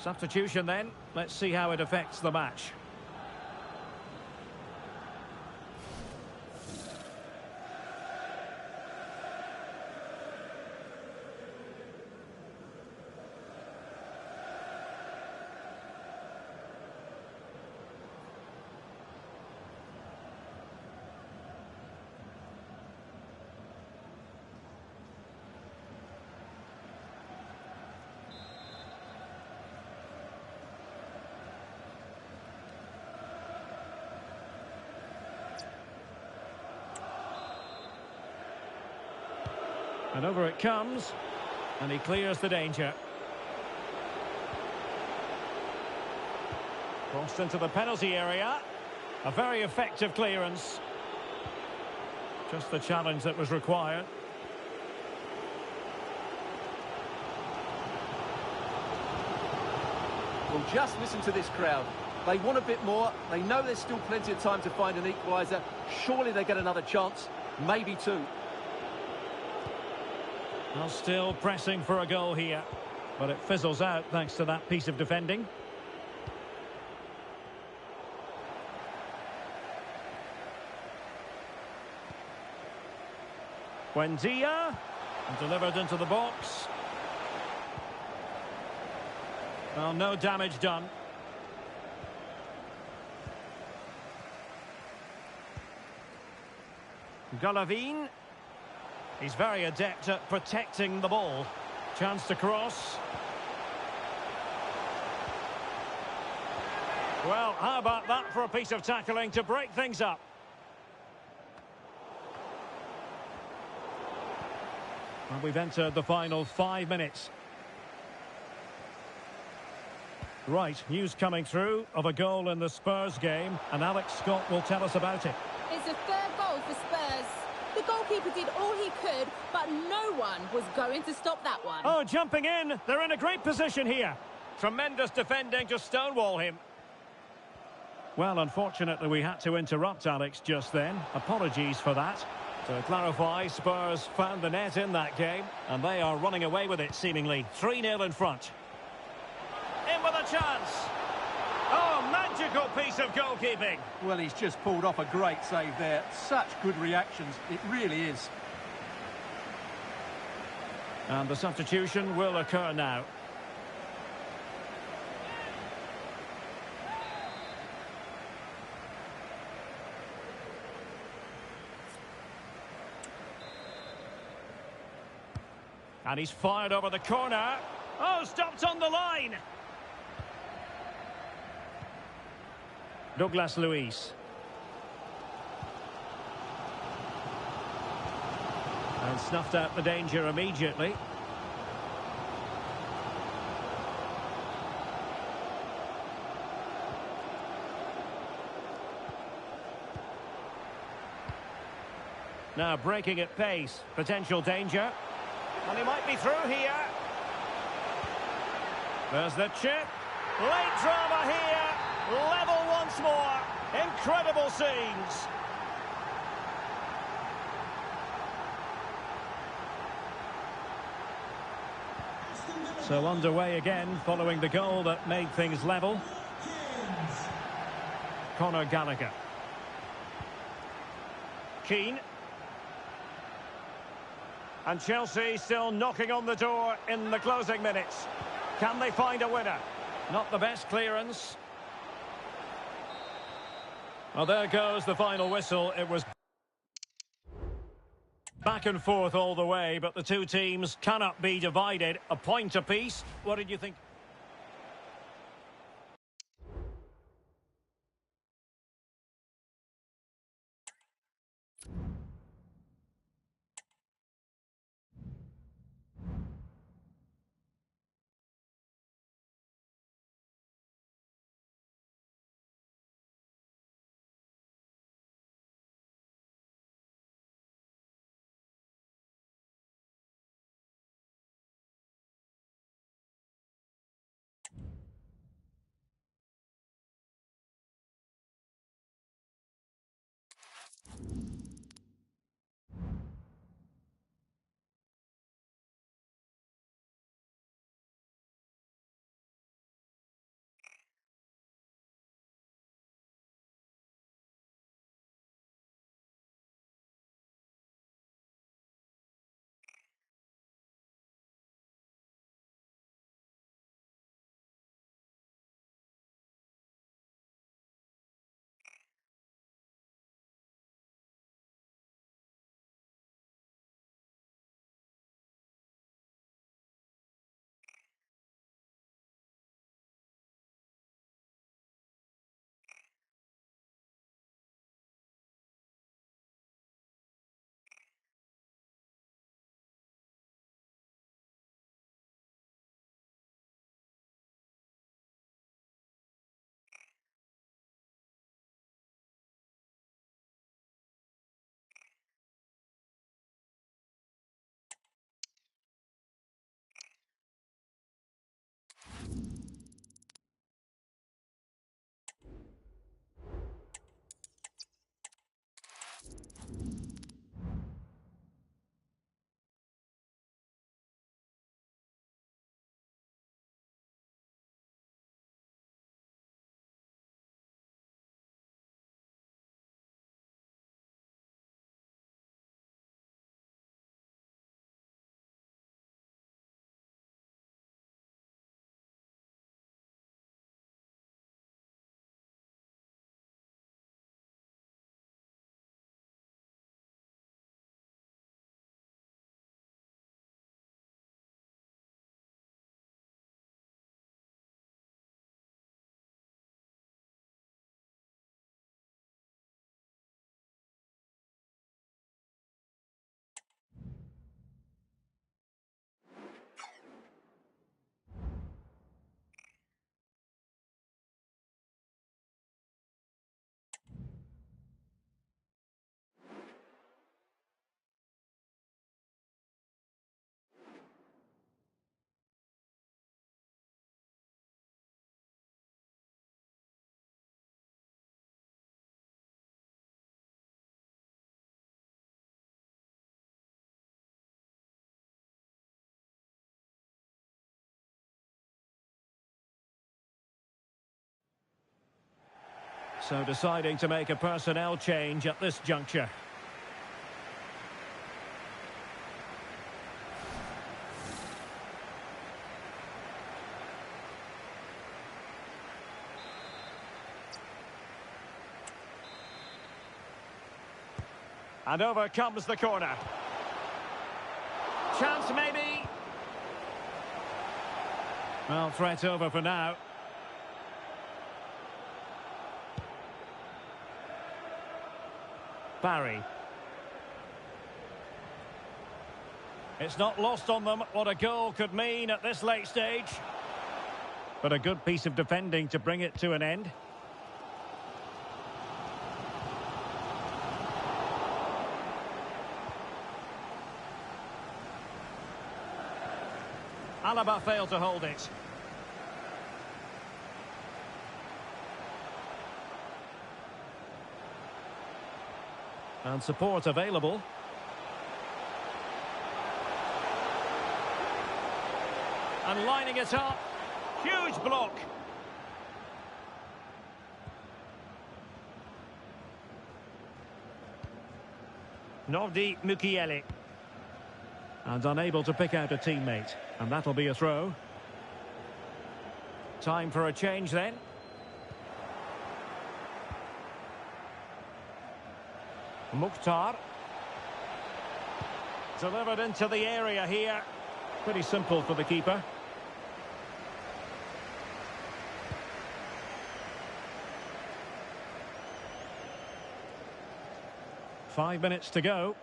Substitution then. Let's see how it affects the match. And over it comes, and he clears the danger. Crossed into the penalty area. A very effective clearance. Just the challenge that was required. Well, just listen to this crowd. They want a bit more. They know there's still plenty of time to find an equaliser. Surely they get another chance, maybe two. Well, still pressing for a goal here, but it fizzles out thanks to that piece of defending. Buendia, and delivered into the box. Well, no damage done. Golovin. He's very adept at protecting the ball. Chance to cross. Well, how about that for a piece of tackling to break things up? Well, we've entered the final 5 minutes. Right, news coming through of a goal in the Spurs game, and Alex Scott will tell us about it. It's a third goal for Spurs. The goalkeeper did all he could, but no one was going to stop that one. Oh, jumping in. They're in a great position here. Tremendous defending to stonewall him. Well, unfortunately, we had to interrupt Alex just then. Apologies for that. To clarify, Spurs found the net in that game, and they are running away with it, seemingly. 3-0 in front. In with a chance. Oh, magical piece of goalkeeping. Well, he's just pulled off a great save there. Such good reactions, it really is. And the substitution will occur now. And he's fired over the corner. Oh, stopped on the line. Douglas Luiz. And snuffed out the danger immediately. Now breaking at pace. Potential danger. And he might be through here. There's the chip. Late drama here. Level once more. Incredible scenes. So underway again following the goal that made things level. Conor Gallagher. Keane. And Chelsea still knocking on the door in the closing minutes. Can they find a winner? Not the best clearance. Well, there goes the final whistle. It was back and forth all the way, but the two teams cannot be divided. A point apiece. What did you think? So deciding to make a personnel change at this juncture. And over comes the corner. Chance maybe. Well, threat over for now. Barry. It's not lost on them what a goal could mean at this late stage. But a good piece of defending to bring it to an end. Alaba failed to hold it. And support available. And lining it up. Huge block. Nordi Mukiele. And unable to pick out a teammate. And that'll be a throw. Time for a change then. Mukhtar. Delivered into the area here. Pretty simple for the keeper. Five minutes to go.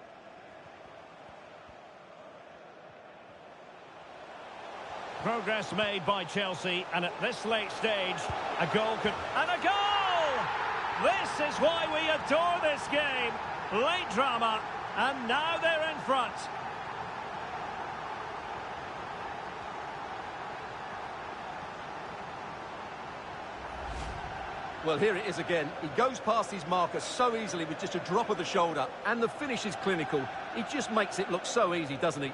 Progress made by Chelsea, and at this late stage, a goal could... And a goal! This is why we adore this game. Late drama, and now they're in front. Well, here it is again. He goes past his marker so easily with just a drop of the shoulder, and the finish is clinical. He just makes it look so easy, doesn't he?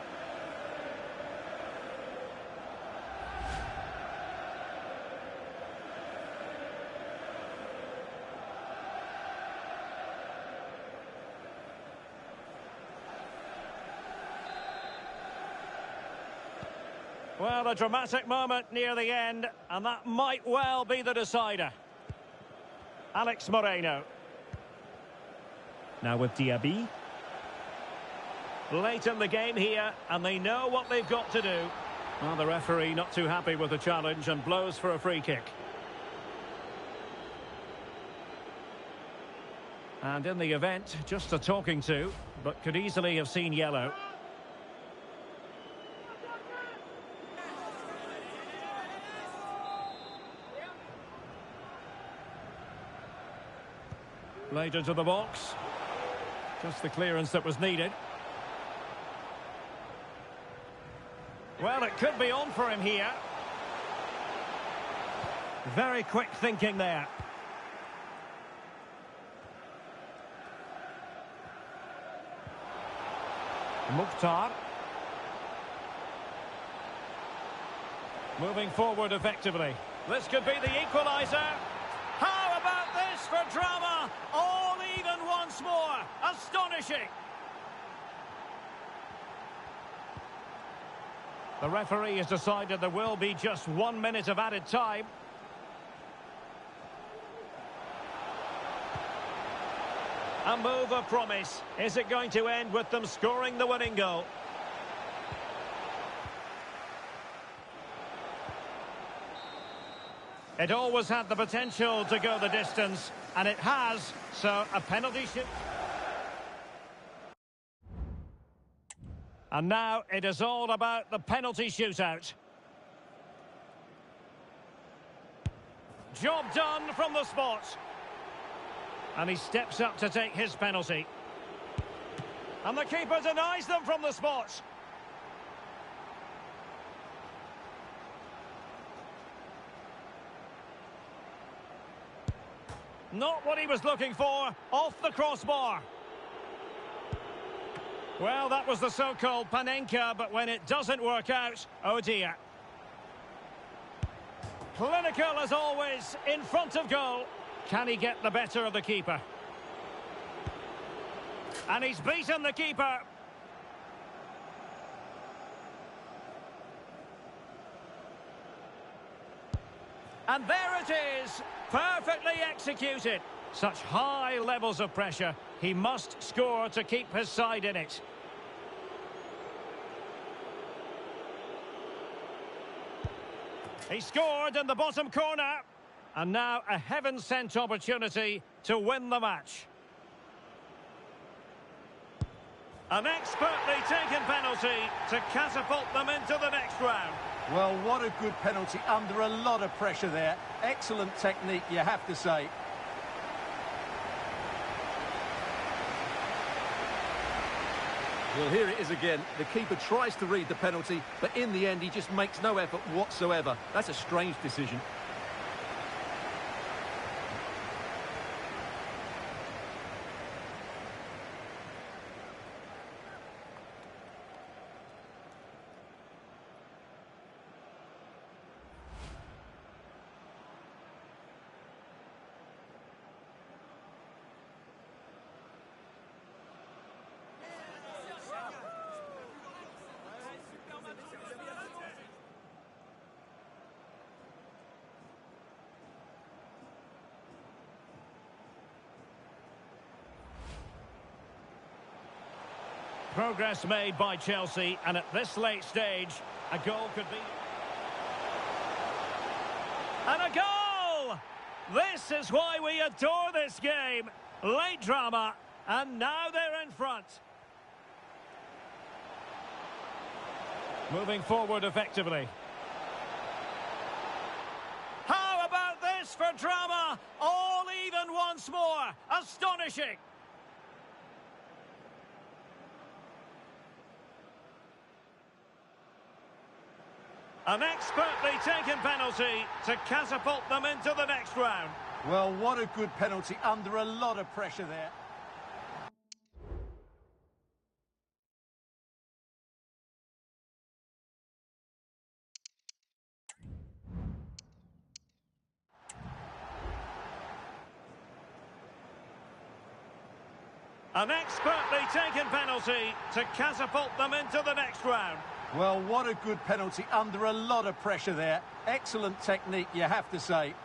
Well, a dramatic moment near the end, and that might well be the decider. Alex Moreno. Now with Diaby. Late in the game here, and they know what they've got to do. Well, the referee not too happy with the challenge and blows for a free kick. And in the event, just a talking to, but could easily have seen yellow. Laid into the box. Just the clearance that was needed. Well, it could be on for him here. Very quick thinking there. Mukhtar. Moving forward effectively. This could be the equaliser. How about this for drama? All even once more. Astonishing. The referee has decided there will be just 1 minute of added time. A move of promise. Is it going to end with them scoring the winning goal? It always had the potential to go the distance, and it has, so a penalty shoot. And now it is all about the penalty shootout. Job done from the spot. And he steps up to take his penalty. And the keeper denies them from the spot. Not what he was looking for, off the crossbar. Well, that was the so-called Panenka, but when it doesn't work out, oh dear. Clinical as always, in front of goal. Can he get the better of the keeper? And he's beaten the keeper. And there it is, perfectly executed. Such high levels of pressure. He must score to keep his side in it. He scored in the bottom corner. And now a heaven-sent opportunity to win the match. An expertly taken penalty to catapult them into the next round. Well, what a good penalty under a lot of pressure there. Excellent technique, you have to say. Well, here it is again. The keeper tries to read the penalty, but in the end, he just makes no effort whatsoever. That's a strange decision. Progress made by Chelsea, and at this late stage, a goal could be... And a goal! This is why we adore this game. Late drama, and now they're in front. Moving forward effectively. How about this for drama? All even once more. Astonishing. An expertly taken penalty to catapult them into the next round. Well, what a good penalty under a lot of pressure there. An expertly taken penalty to catapult them into the next round. Well, what a good penalty under a lot of pressure there. Excellent technique, you have to say.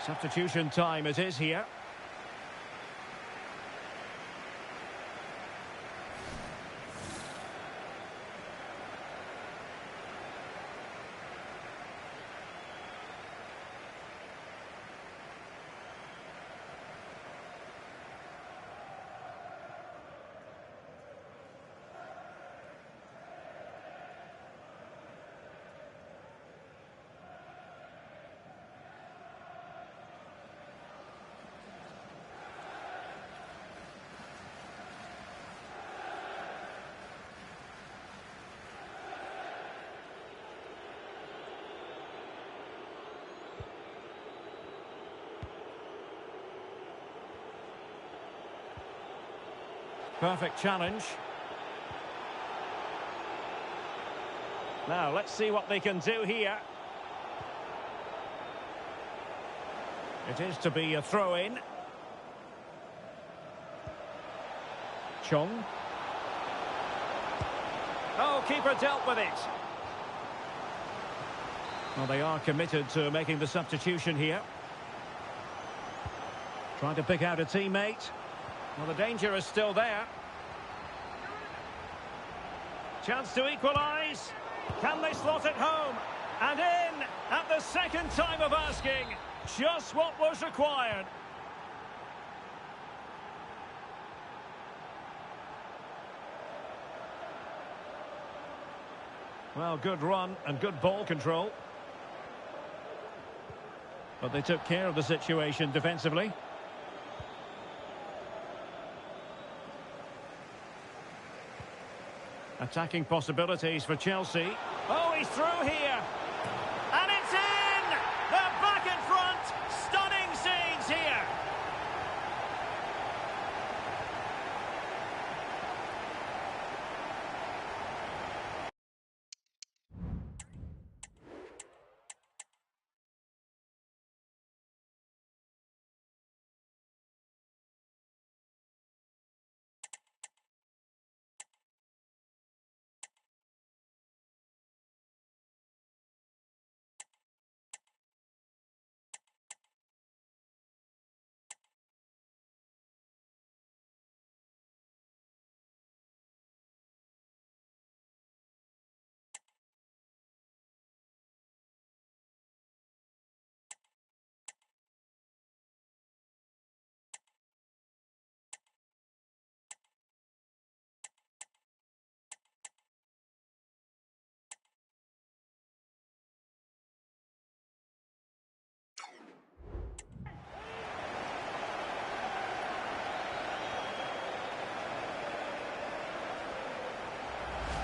Substitution time it is here. Perfect challenge. Now, let's see what they can do here. It is to be a throw-in. Chong. Oh, keeper dealt with it. Well, they are committed to making the substitution here. Trying to pick out a teammate. Well, the danger is still there. Chance to equalise. Can they slot it home? And in at the second time of asking. Just what was required. Well, good run and good ball control. But they took care of the situation defensively. Attacking possibilities for Chelsea. Oh, he's through here. And it's in! They're back in front. Stunning scenes here.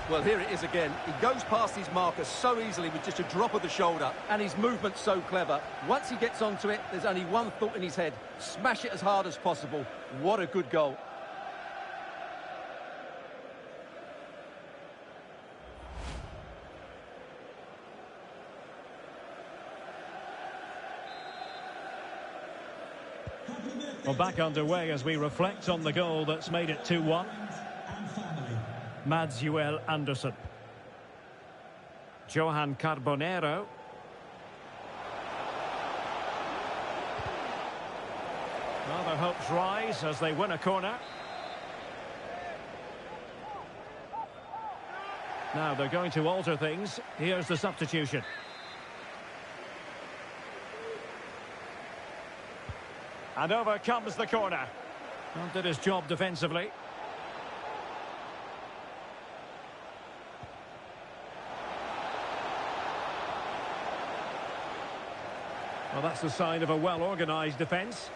Well, here it is again. He goes past his marker so easily with just a drop of the shoulder, and his movement's so clever. Once he gets onto it, there's only one thought in his head. Smash it as hard as possible. What a good goal. Well, back underway as we reflect on the goal that's made it 2-1. Mads Joel Andersen. Johan Carbonero. Well, their hopes rise as they win a corner. Now they're going to alter things. Here's the substitution. And over comes the corner. Well, did his job defensively. Well, that's the sign of a well-organised defence.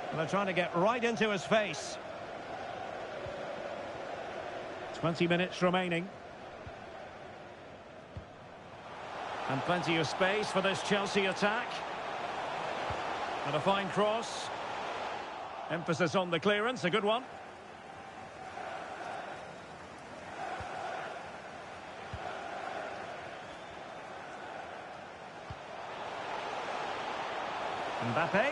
And they're trying to get right into his face. 20 minutes remaining. And plenty of space for this Chelsea attack. And a fine cross. Emphasis on the clearance, a good one. Mbappe.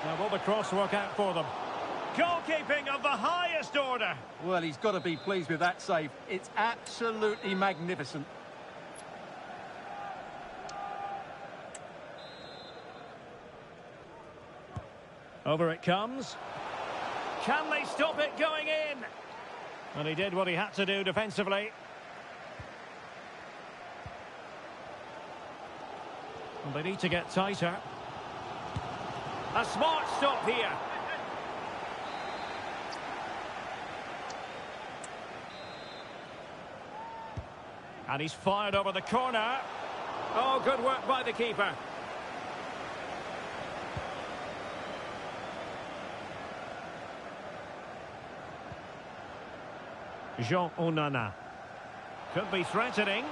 Now will the cross work out for them? Goalkeeping of the highest order. Well, he's got to be pleased with that save. It's absolutely magnificent. Over it comes. Can they stop it going in? And he did what he had to do defensively. And they need to get tighter. A smart stop here. And he's fired over the corner. Oh, good work by the keeper. Jean Onana. Could be threatening.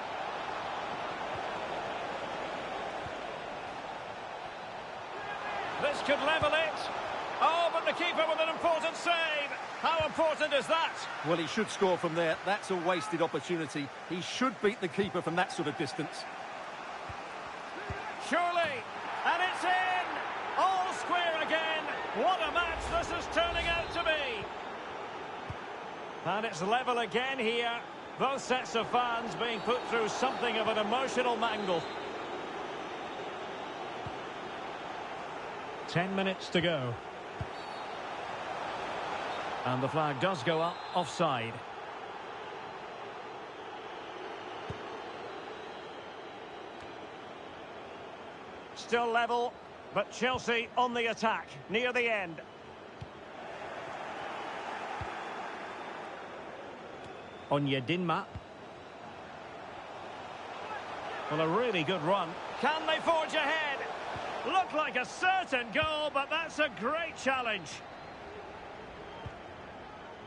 This could level it. Oh, but the keeper with an important save. How important is that? Well, he should score from there. That's a wasted opportunity. He should beat the keeper from that sort of distance. Surely. And it's in. All square again. What a match this is turning out to be. And it's level again here. Both sets of fans being put through something of an emotional mangle. 10 minutes to go. And the flag does go up, offside. Still level, but Chelsea on the attack, near the end. Onyedinma. Well, a really good run. Can they forge ahead? Looked like a certain goal, but that's a great challenge.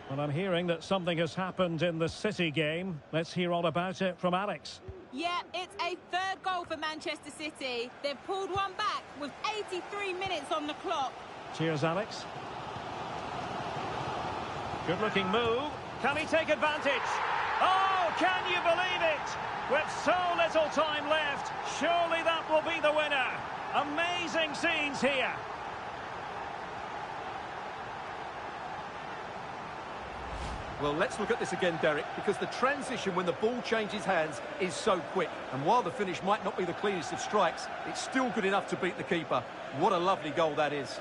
Well, I'm hearing that something has happened in the City game. Let's hear all about it from Alex. Yeah, it's a third goal for Manchester City. They've pulled one back with 83 minutes on the clock. Cheers, Alex. Good-looking move. Can he take advantage? Oh, can you believe it? With so little time left, surely that will be the winner. Amazing scenes here. Well, let's look at this again, Derek, because the transition when the ball changes hands is so quick. And while the finish might not be the cleanest of strikes, it's still good enough to beat the keeper. What a lovely goal that is.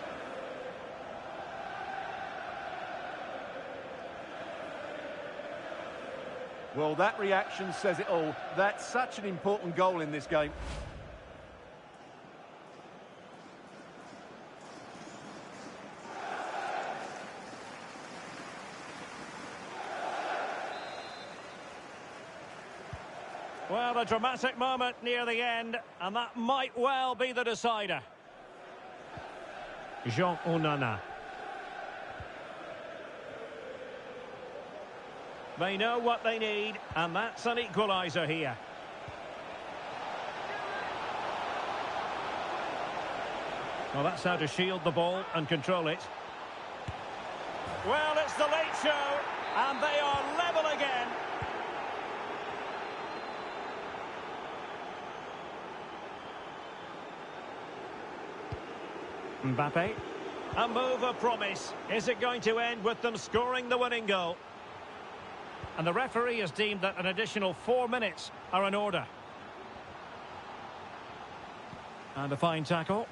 Well, that reaction says it all. That's such an important goal in this game. Well, a dramatic moment near the end, and that might well be the decider. Jean Onana. They know what they need, and that's an equaliser here. Well, that's how to shield the ball and control it. Well, it's the late show, and they are level again. Mbappe. A move of promise. Is it going to end with them scoring the winning goal? And the referee has deemed that an additional 4 minutes are in order. And a fine tackle.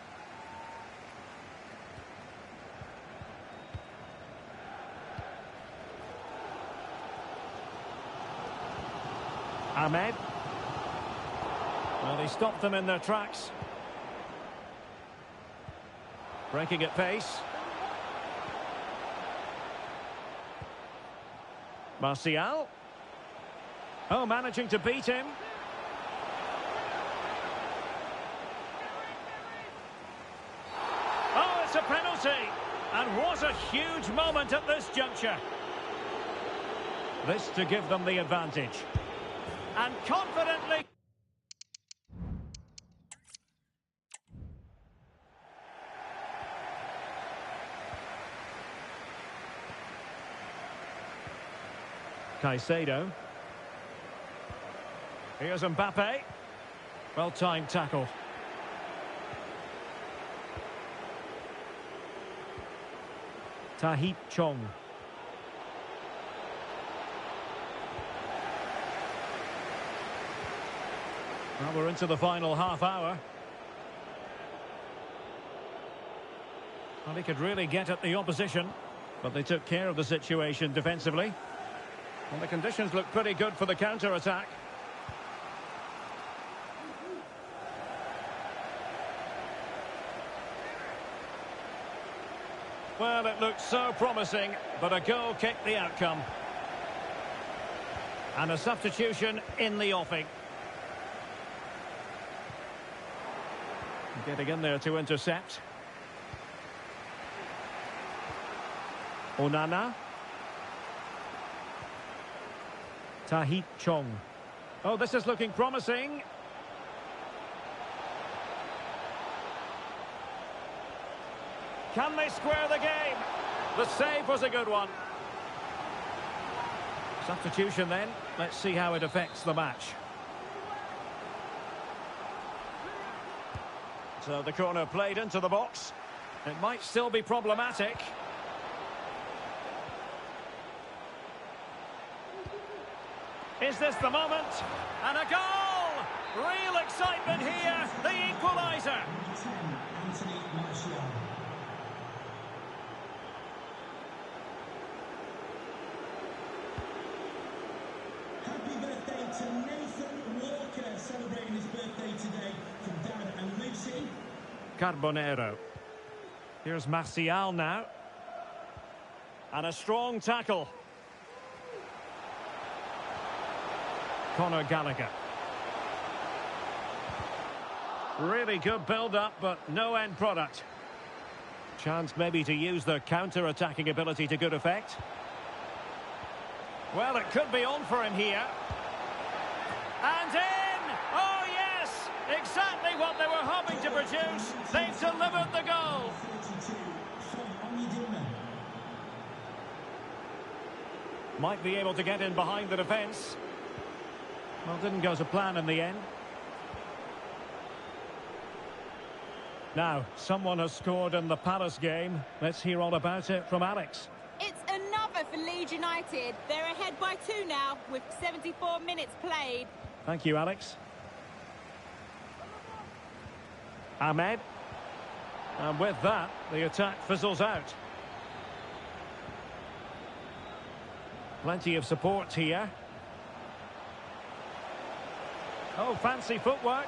Ahmed. Well, he stopped them in their tracks. Breaking at pace. Martial. Oh, managing to beat him. Oh, it's a penalty. And what a huge moment at this juncture. This to give them the advantage. And confidently... Caicedo. Here's Mbappe. Well-timed tackle. Tahith Chong. Well, we're into the final half hour. Well, he could really get at the opposition, but they took care of the situation defensively. And the conditions look pretty good for the counter-attack. Well, it looked so promising, but a goal kicked the outcome. And a substitution in the offing. Getting in there to intercept. Onana. Tahith Chong. Oh, this is looking promising. Can they square the game? The save was a good one. Substitution then. Let's see how it affects the match. So the corner played into the box. It might still be problematic. Is this the moment? And a goal! Real excitement here. The equaliser. Happy birthday to Nathan Walker, celebrating his birthday today from Dad and Lucy. Carbonero. Here's Martial now. And a strong tackle. Conor Gallagher. Really good build-up, but no end product. Chance maybe to use the counter-attacking ability to good effect. Well, it could be on for him here. And in! Oh, yes! Exactly what they were hoping to produce. They've delivered the goal. Might be able to get in behind the defence. Well, didn't go to plan in the end. Now, someone has scored in the Palace game. Let's hear all about it from Alex. It's another for Leeds United. They're ahead by 2 now with 74 minutes played. Thank you, Alex. Ahmed. And with that, the attack fizzles out. Plenty of support here. Oh, fancy footwork.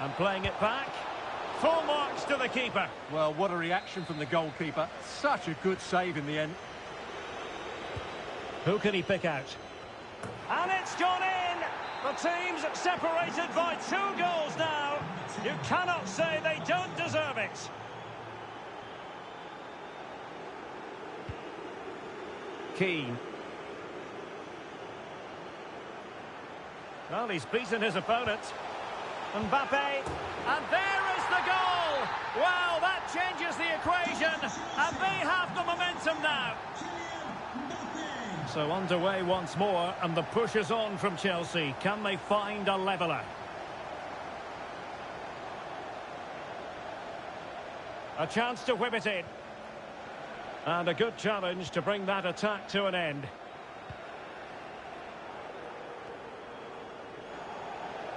And playing it back. Full marks to the keeper. Well, what a reaction from the goalkeeper. Such a good save in the end. Who can he pick out? And it's gone in! The team's separated by 2 goals now. You cannot say they don't deserve it. Keane. Well, he's beaten his opponent. Mbappe, and there is the goal! Wow, that changes the equation, and they have the momentum now. So underway once more, and the push is on from Chelsea. Can they find a leveller? A chance to whip it in. And a good challenge to bring that attack to an end.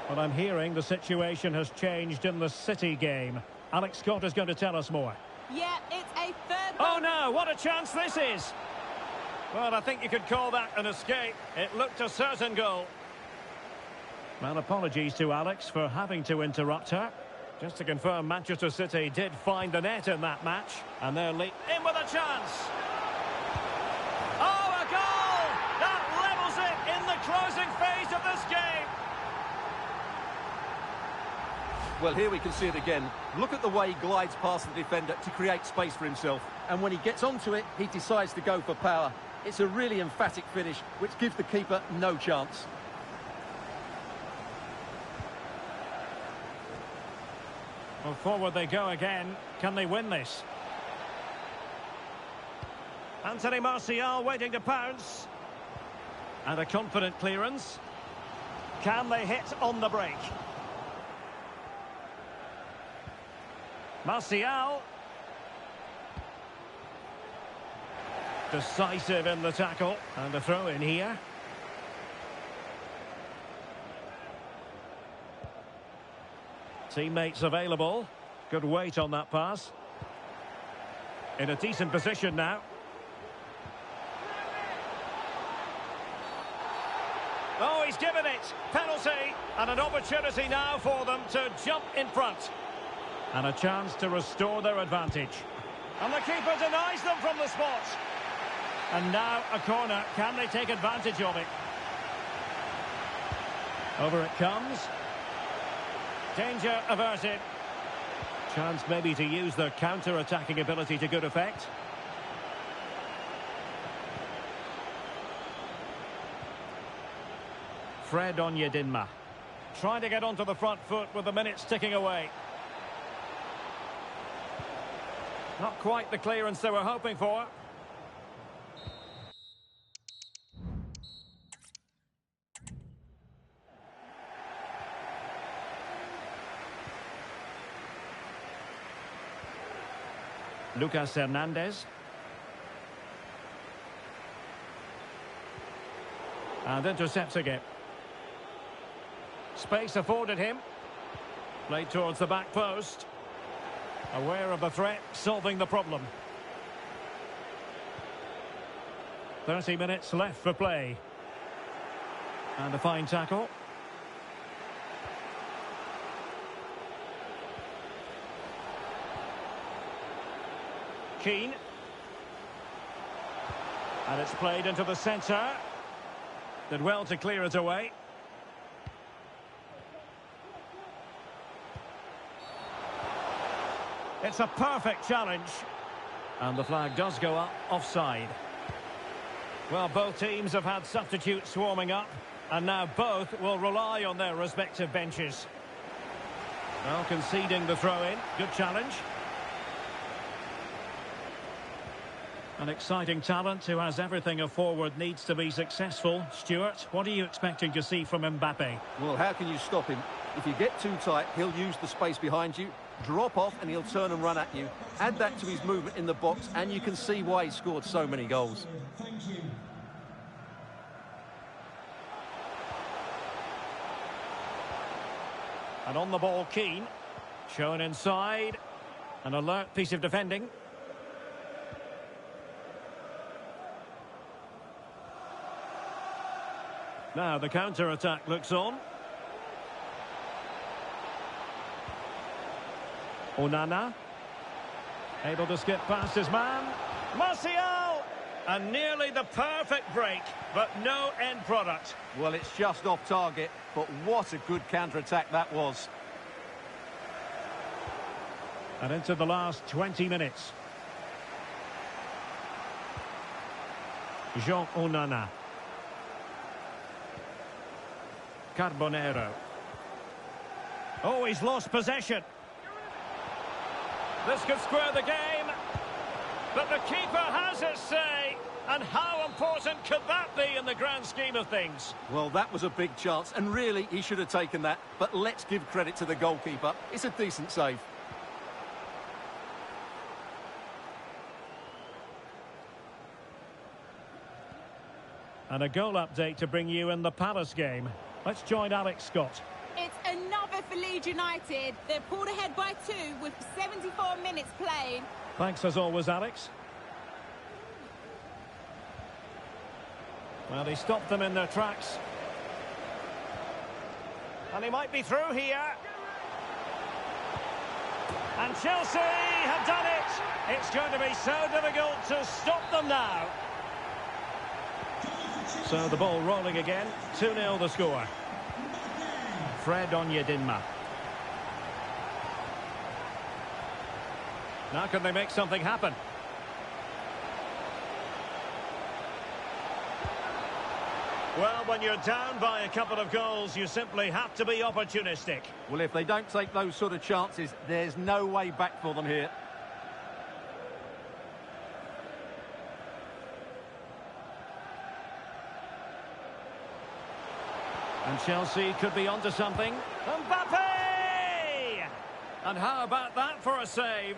But I'm hearing the situation has changed in the City game. Alex Scott is going to tell us more. Yeah, it's a third... Oh no, what a chance this is! Well, I think you could call that an escape. It looked a certain goal. Well, apologies to Alex for having to interrupt her. Just to confirm, Manchester City did find the net in that match. And they're in with a chance. Oh, a goal! That levels it in the closing phase of this game. Well, here we can see it again. Look at the way he glides past the defender to create space for himself. And when he gets onto it, he decides to go for power. It's a really emphatic finish, which gives the keeper no chance. Well, forward they go again. Can they win this? Anthony Martial waiting to pounce. And a confident clearance. Can they hit on the break? Martial. Decisive in the tackle. And a throw in here. Teammates available. Good weight on that pass. In a decent position now. Oh, he's given it. Penalty. And an opportunity now for them to jump in front. And a chance to restore their advantage. And the keeper denies them from the spot. And now a corner. Can they take advantage of it? Over it comes. Danger averted. Chance maybe to use their counter-attacking ability to good effect. Fred Onyedinma. Trying to get onto the front foot with the minutes ticking away. Not quite the clearance they were hoping for. Lucas Hernandez. And intercepts again. Space afforded him. Played towards the back post. Aware of the threat, solving the problem. 30 minutes left for play. And a fine tackle. Keane. And it's played into the centre. Did well to clear it away. It's a perfect challenge. And the flag does go up offside. Well, both teams have had substitutes swarming up. And now both will rely on their respective benches. Well, conceding the throw-in. Good challenge. An exciting talent who has everything a forward needs to be successful. Stuart, what are you expecting to see from Mbappe? Well, how can you stop him? If you get too tight, he'll use the space behind you, drop off, and he'll turn and run at you. Add that to his movement in the box, and you can see why he scored so many goals. Thank you. And on the ball, Keane. Shown inside. An alert piece of defending. Now the counter-attack looks on. Onana. Able to skip past his man. Martial! And nearly the perfect break, but no end product. Well, it's just off target, but what a good counter-attack that was. And into the last 20 minutes. Jean Onana. Carbonero. Oh, he's lost possession. This could square the game. But the keeper has his say. And how important could that be in the grand scheme of things? Well, that was a big chance, and really, he should have taken that. But let's give credit to the goalkeeper. It's a decent save. And a goal update to bring you in the Palace game. Let's join Alex Scott. It's another for Leeds United. They're pulled ahead by 2 with 74 minutes played. Thanks as always, Alex. Well, he stopped them in their tracks. And he might be through here. And Chelsea have done it. It's going to be so difficult to stop them now. So the ball rolling again. 2-0 the score. Fred Onyedinma. Now can they make something happen? Well, when you're down by a couple of goals, you simply have to be opportunistic. Well, if they don't take those sort of chances, there's no way back for them here. And Chelsea could be onto something. Mbappe! And how about that for a save?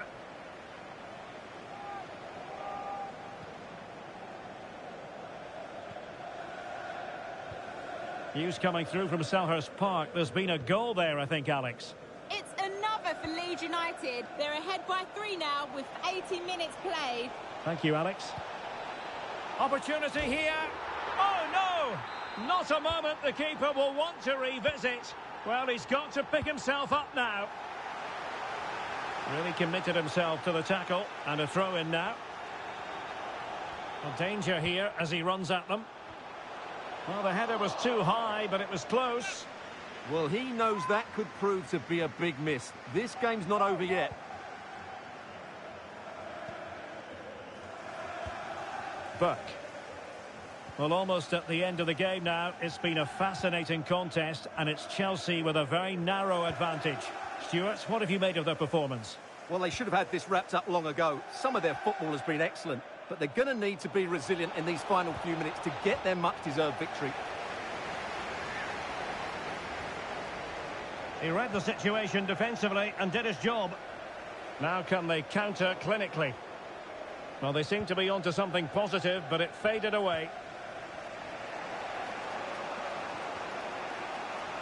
News coming through from Selhurst Park. There's been a goal there, I think, Alex. It's another for Leeds United. They're ahead by 3 now with 80 minutes played. Thank you, Alex. Opportunity here. Oh, no! Not a moment the keeper will want to revisit. Well, he's got to pick himself up now. Really committed himself to the tackle. And a throw-in now. A danger here as he runs at them. Well, the header was too high, but it was close. Well, he knows that could prove to be a big miss. This game's not over yet. Burke. Well, almost at the end of the game now. It's been a fascinating contest, and it's Chelsea with a very narrow advantage. Stuart, what have you made of their performance? Well, they should have had this wrapped up long ago. Some of their football has been excellent, but they're going to need to be resilient in these final few minutes to get their much-deserved victory. He read the situation defensively and did his job. Now can they counter clinically? Well, they seem to be onto something positive, but it faded away.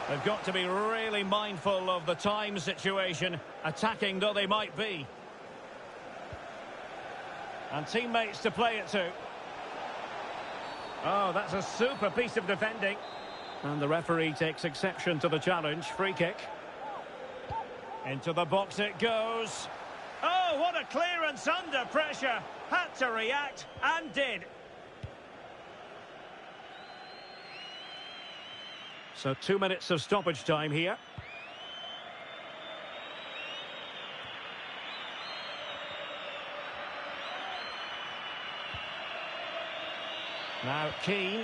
They've got to be really mindful of the time situation, attacking though they might be. And teammates to play it to. Oh, that's a super piece of defending. And the referee takes exception to the challenge. Free kick. Into the box it goes. Oh, what a clearance under pressure. Had to react and did. So 2 minutes of stoppage time here. Now Keane,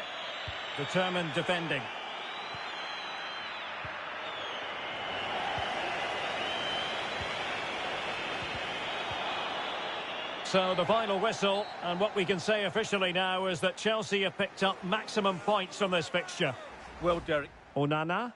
determined defending. So the final whistle, and what we can say officially now is that Chelsea have picked up maximum points from this fixture. Well, Derek. Onana.